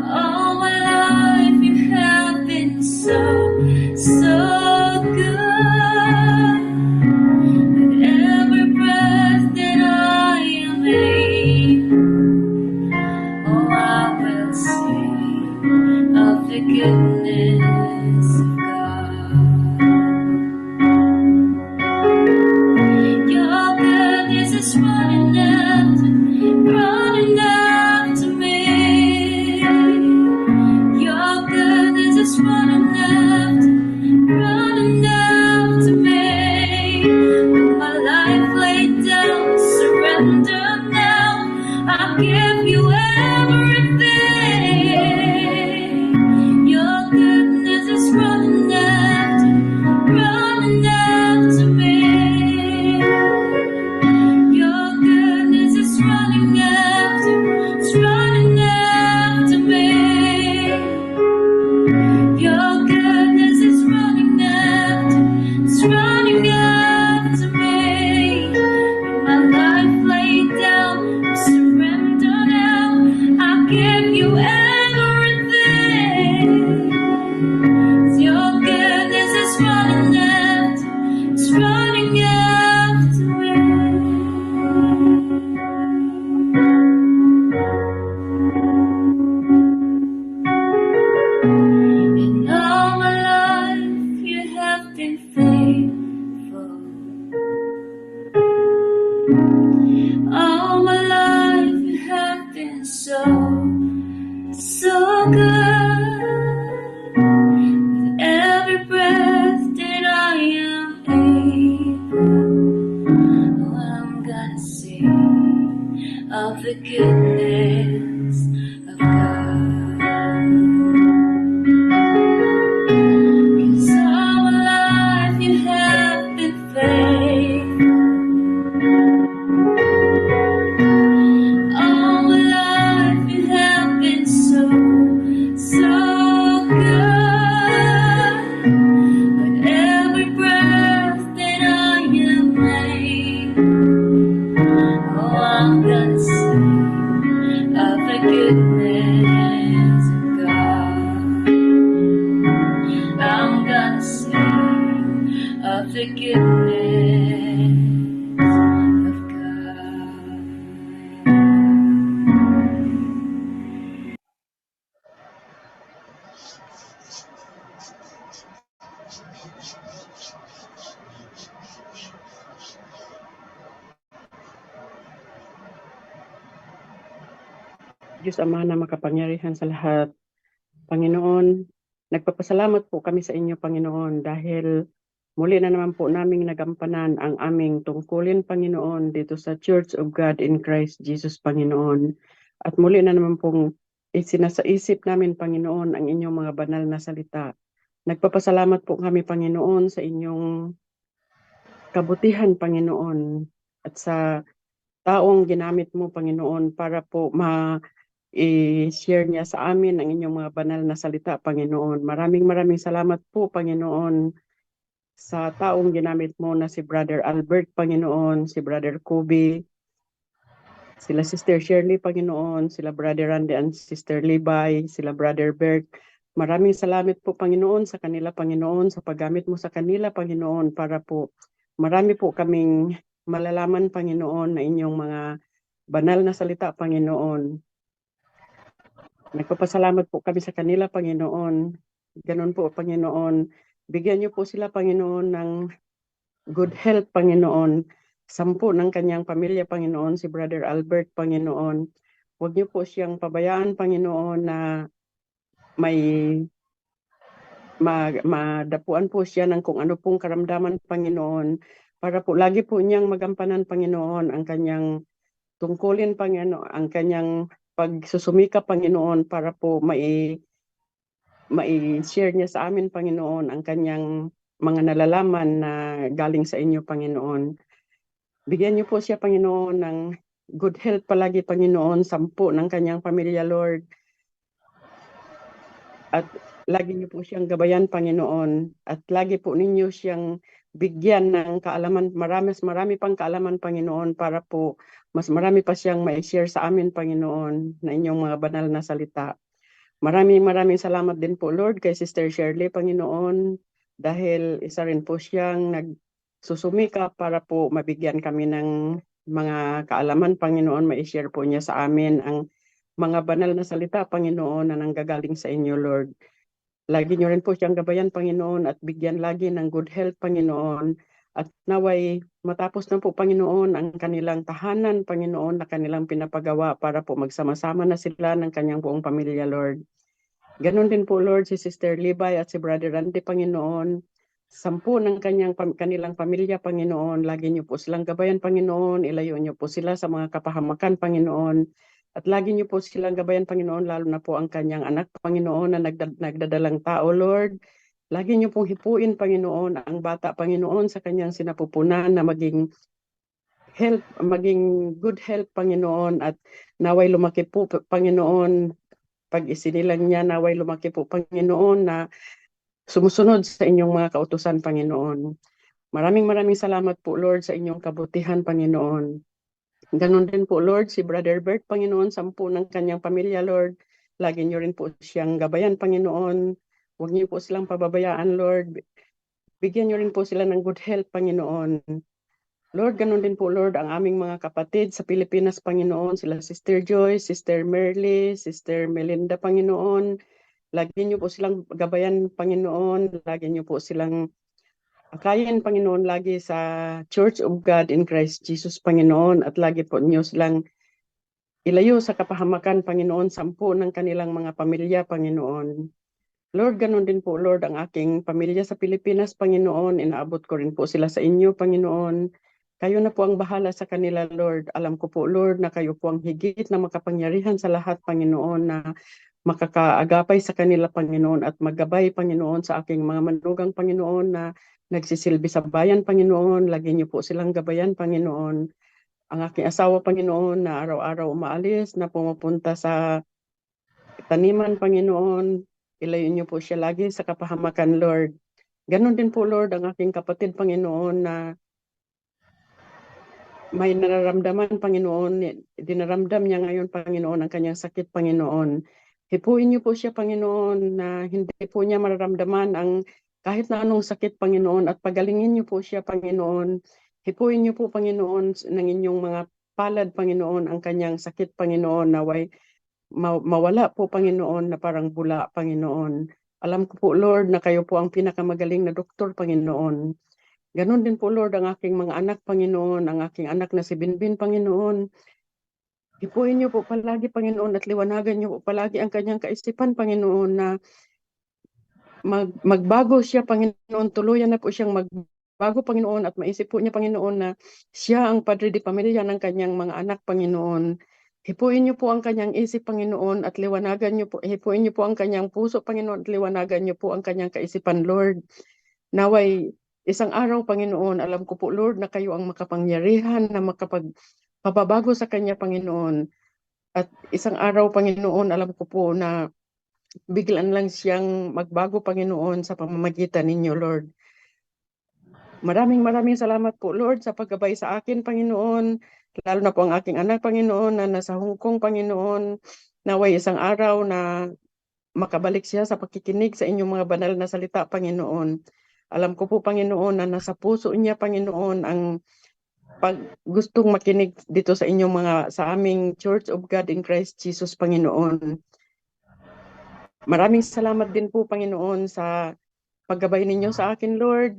All my life you have been so good. With every breath that I am able, oh, I will sing of the goodness of God. Your goodness is running after me. Your goodness is running after me. With my life laid down, surrender now. I'll give you everything. Your goodness is running after me. Your goodness is running after me. Your goodness is running after me. With my life laid down, I surrender now. I'll give you everything. Your goodness is running after me. And all my life you have been faithful. All my life you have been so good. With every breath that I am able, oh, I'm gonna sing of the goodness of God. 'Cause all my life you have been faithful. All my life you have been so good. With every breath that I am able, oh, I'm gonna sing of the goodness of God. I'm gonna sing of the goodness of God. Diyos Ama na makapangyarihan sa lahat, Panginoon, nagpapasalamat po kami sa inyo, Panginoon, dahil muli na naman po naming nagampanan ang aming tungkulin, Panginoon, dito sa Church of God in Christ Jesus, Panginoon. At muli na naman pong isinasaisip namin, Panginoon, ang inyong mga banal na salita. Nagpapasalamat po kami, Panginoon, sa inyong kabutihan, Panginoon, at sa taong ginamit mo, Panginoon, para po i-share niya sa amin ang inyong mga banal na salita, Panginoon. Maraming salamat po, Panginoon, sa taong ginamit mo na si Brother Albert, Panginoon, si Brother Kobe, sila Sister Shirley, Panginoon, sila Brother Randy and Sister Levi, sila Brother Bert. Maraming salamat po, Panginoon, sa kanila, Panginoon, sa paggamit mo sa kanila, Panginoon, para po marami po kaming malalaman, Panginoon, na inyong mga banal na salita, Panginoon. Nagpapasalamat po kami sa kanila, Panginoon. Ganon po, Panginoon. Bigyan niyo po sila, Panginoon, ng good health, Panginoon. 10 ng kanyang pamilya, Panginoon, si Brother Albert, Panginoon. Huwag niyo po siyang pabayaan, Panginoon, na may madapuan po siya ng kung ano pong karamdaman, Panginoon, para po lagi po niyang magampanan, Panginoon, ang kanyang tungkulin, Panginoon, ang kanyang pagsusumika, Panginoon, para po mai-share niya sa amin, Panginoon, ang kanyang mga nalalaman na galing sa inyo, Panginoon. Bigyan niyo po siya, Panginoon, ng good health palagi, Panginoon, 10 ng kanyang pamilya, Lord. At lagi niyo po siyang gabayan, Panginoon, at lagi po ninyo siyang bigyan ng kaalaman, marami pang kaalaman, Panginoon, para po mas marami pa siyang ma-share sa amin, Panginoon, na inyong mga banal na salita. Maraming salamat din po, Lord, kay Sister Shirley, Panginoon, dahil isa rin po siyang nagsusumika para po mabigyan kami ng mga kaalaman, Panginoon, ma-share po niya sa amin ang mga banal na salita, Panginoon, na nanggagaling sa inyo, Lord. Lagi niyo rin po siyang gabayan, Panginoon, at bigyan lagi ng good health, Panginoon. At naway matapos na po, Panginoon, ang kanilang tahanan, Panginoon, na kanilang pinapagawa para po magsama-sama na sila ng kanyang buong pamilya, Lord. Ganon din po, Lord, si Sister Levi at si Brother Randy, Panginoon. 10 ng kanilang pamilya, Panginoon. Lagi niyo po silang gabayan, Panginoon. Ilayo niyo po sila sa mga kapahamakan, Panginoon. At lagi niyo po silang gabayan, Panginoon, lalo na po ang kanyang anak, Panginoon, na nagdadalang tao, Lord. Lagi niyo pong hipuin, Panginoon, ang bata, Panginoon, sa kanyang sinapupunan na maging good health, Panginoon, at naway lumaki po, Panginoon, pag isinilang niya, naway lumaki po, Panginoon, na sumusunod sa inyong mga kautusan, Panginoon. Maraming salamat po, Lord, sa inyong kabutihan, Panginoon. Ganon din po, Lord, si Brother Bert, Panginoon, 10 ng kanyang pamilya, Lord. Lagi niyo rin po siyang gabayan, Panginoon. Huwag niyo po silang pababayaan, Lord. Bigyan niyo rin po sila ng good health, Panginoon. Lord, ganon din po, Lord, ang aming mga kapatid sa Pilipinas, Panginoon, sila Sister Joyce, Sister Merly, Sister Melinda, Panginoon. Lagi niyo po silang gabayan, Panginoon. Lagi niyo po silang akayin, Panginoon, lagi sa Church of God in Christ Jesus, Panginoon, at lagi po niyo silang ilayo sa kapahamakan, Panginoon, 10 ng kanilang mga pamilya, Panginoon. Lord, ganun din po, Lord, ang aking pamilya sa Pilipinas, Panginoon. Inaabot ko rin po sila sa inyo, Panginoon. Kayo na po ang bahala sa kanila, Lord. Alam ko po, Lord, na kayo po ang higit na makapangyarihan sa lahat, Panginoon, na makakaagapay sa kanila, Panginoon, at maggabay, Panginoon, sa aking mga manugang, Panginoon, na nagsisilbi sa bayan, Panginoon. Lagi niyo po silang gabayan, Panginoon. Ang aking asawa, Panginoon, na araw-araw umaalis, na pumupunta sa taniman, Panginoon. Ilayo niyo po siya lagi sa kapahamakan, Lord. Ganon din po, Lord, ang aking kapatid, Panginoon, na may nararamdaman, Panginoon. Dinaramdam niya ngayon, Panginoon, ang kanyang sakit, Panginoon. Hipuin niyo po siya, Panginoon, na hindi po niya mararamdaman ang kahit na anong sakit, Panginoon, at pagalingin niyo po siya, Panginoon. Hipuin niyo po, Panginoon, ng inyong mga palad, Panginoon, ang kanyang sakit, Panginoon, naway mawala po, Panginoon, na parang bula, Panginoon. Alam ko po, Lord, na kayo po ang pinakamagaling na doktor, Panginoon. Ganon din po, Lord, ang aking mga anak, Panginoon, ang aking anak na si Binbin, Panginoon. Hipuin niyo po palagi, Panginoon, at liwanagan niyo po palagi ang kanyang kaisipan, Panginoon, na magbago siya, Panginoon, tuluyan na po siyang magbago, Panginoon, at maisip po niya, Panginoon, na siya ang padre de pamilya ng kanyang mga anak, Panginoon. Hipuin niyo po ang kanyang isip, Panginoon, at liwanagan niyo po, hipuin niyo po ang kanyang puso, Panginoon, at liwanagan niyo po ang kanyang kaisipan, Lord. Naway, isang araw, Panginoon, alam ko po, Lord, na kayo ang makapangyarihan na makapagpapabago sa kanya, Panginoon. At isang araw, Panginoon, alam ko po na biglaan lang siyang magbago, Panginoon, sa pamamagitan ninyo, Lord. Maraming salamat po, Lord, sa paggabay sa akin, Panginoon, lalo na po ang aking anak, Panginoon, na nasa Hong Kong, Panginoon, naway isang araw na makabalik siya sa pakikinig sa inyong mga banal na salita, Panginoon. Alam ko po, Panginoon, na nasa puso niya, Panginoon, ang gustong makinig dito sa inyong sa aming Church of God in Christ Jesus, Panginoon. Maraming salamat din po, Panginoon, sa paggabay ninyo sa akin, Lord,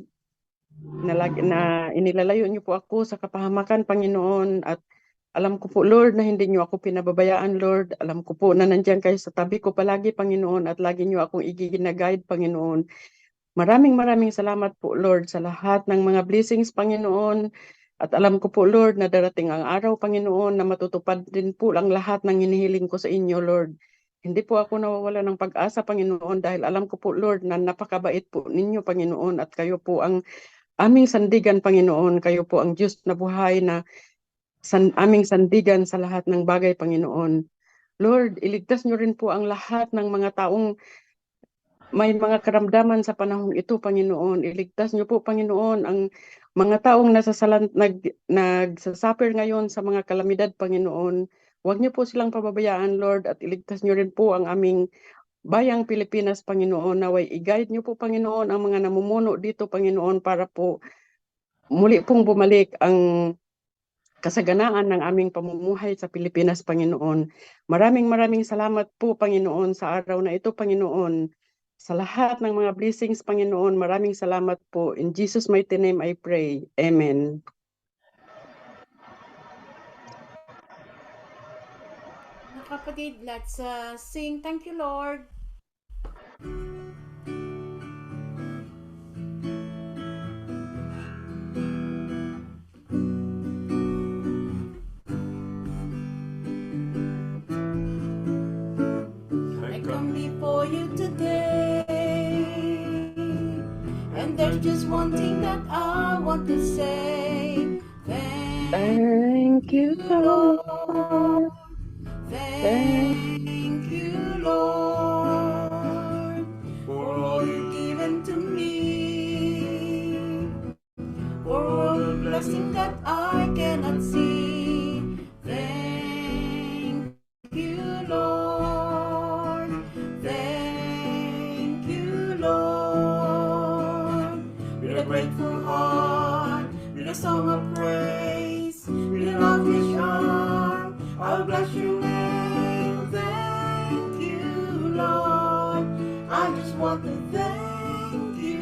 na inilalayo niyo po ako sa kapahamakan, Panginoon, at alam ko po, Lord, na hindi niyo ako pinababayaan, Lord. Alam ko po na nandiyan kayo sa tabi ko palagi, Panginoon, at lagi niyo akong igigina-guide, Panginoon. Maraming salamat po, Lord, sa lahat ng mga blessings, Panginoon. At alam ko po, Lord, na darating ang araw, Panginoon, na matutupad din po ang lahat ng hinihiling ko sa inyo, Lord. Hindi po ako nawawala ng pag-asa, Panginoon, dahil alam ko po, Lord, na napakabait po ninyo, Panginoon, at kayo po ang aming sandigan, Panginoon. Kayo po ang Diyos na buhay na aming sandigan sa lahat ng bagay, Panginoon. Lord, iligtas niyo rin po ang lahat ng mga taong may mga karamdaman sa panahong ito, Panginoon. Iligtas niyo po, Panginoon, ang mga taong nagsasuffer ngayon sa mga kalamidad, Panginoon. Huwag niyo po silang pababayaan, Lord, at iligtas niyo rin po ang aming bayang Pilipinas, Panginoon. Naway i-guide niyo po, Panginoon, ang mga namumuno dito, Panginoon, para po muli pong bumalik ang kasaganaan ng aming pamumuhay sa Pilipinas, Panginoon. Maraming salamat po, Panginoon, sa araw na ito, Panginoon. Sa lahat ng mga blessings, Panginoon, maraming salamat po. In Jesus' mighty name I pray. Amen. Kapatid, let's sing Thank You, Lord. I come before you today, and there's just one thing that I want to say. Thank you, Lord. Thank you, Lord, for all you've given to me, for all the blessings that I cannot see. Thank you, Lord. Thank you, Lord. With a grateful heart, with a song of praise, with an outreach arm, I'll bless your name. Thank you, Lord. I just want to thank you,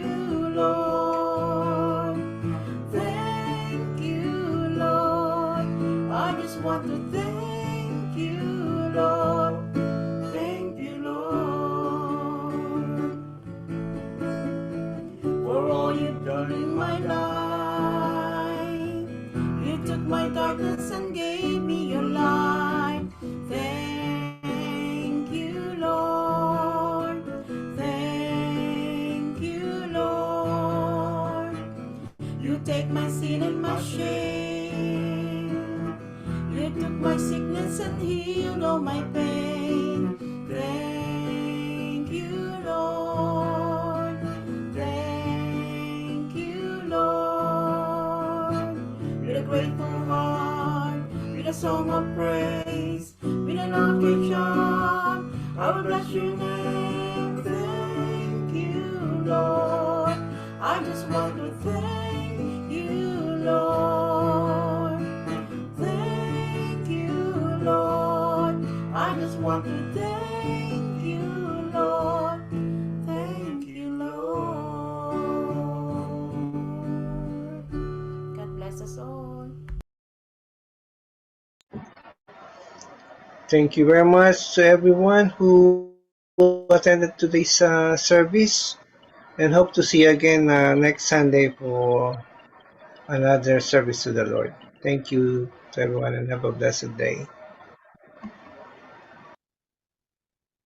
Lord. Thank you, Lord. I just want to thank you, Lord. Thank you, Lord, for all you've done in my life. You took my darkness and gave me your light. Thank you, Lord. Thank you, Lord. You take my sin and my shame. You took my sickness and healed all my pain. Thank you, Lord. Thank you, Lord. With a grateful heart, with a song of praise, with an outreach arm, I will bless your name. Thank you, Lord. I just want to thank you, Lord. Thank you, Lord. I just want to thank you, Lord. Thank you, Lord. God bless us all. Thank you very much to everyone who attended today's service, and hope to see you again next Sunday for another service to the Lord. Thank you to everyone and have a blessed day.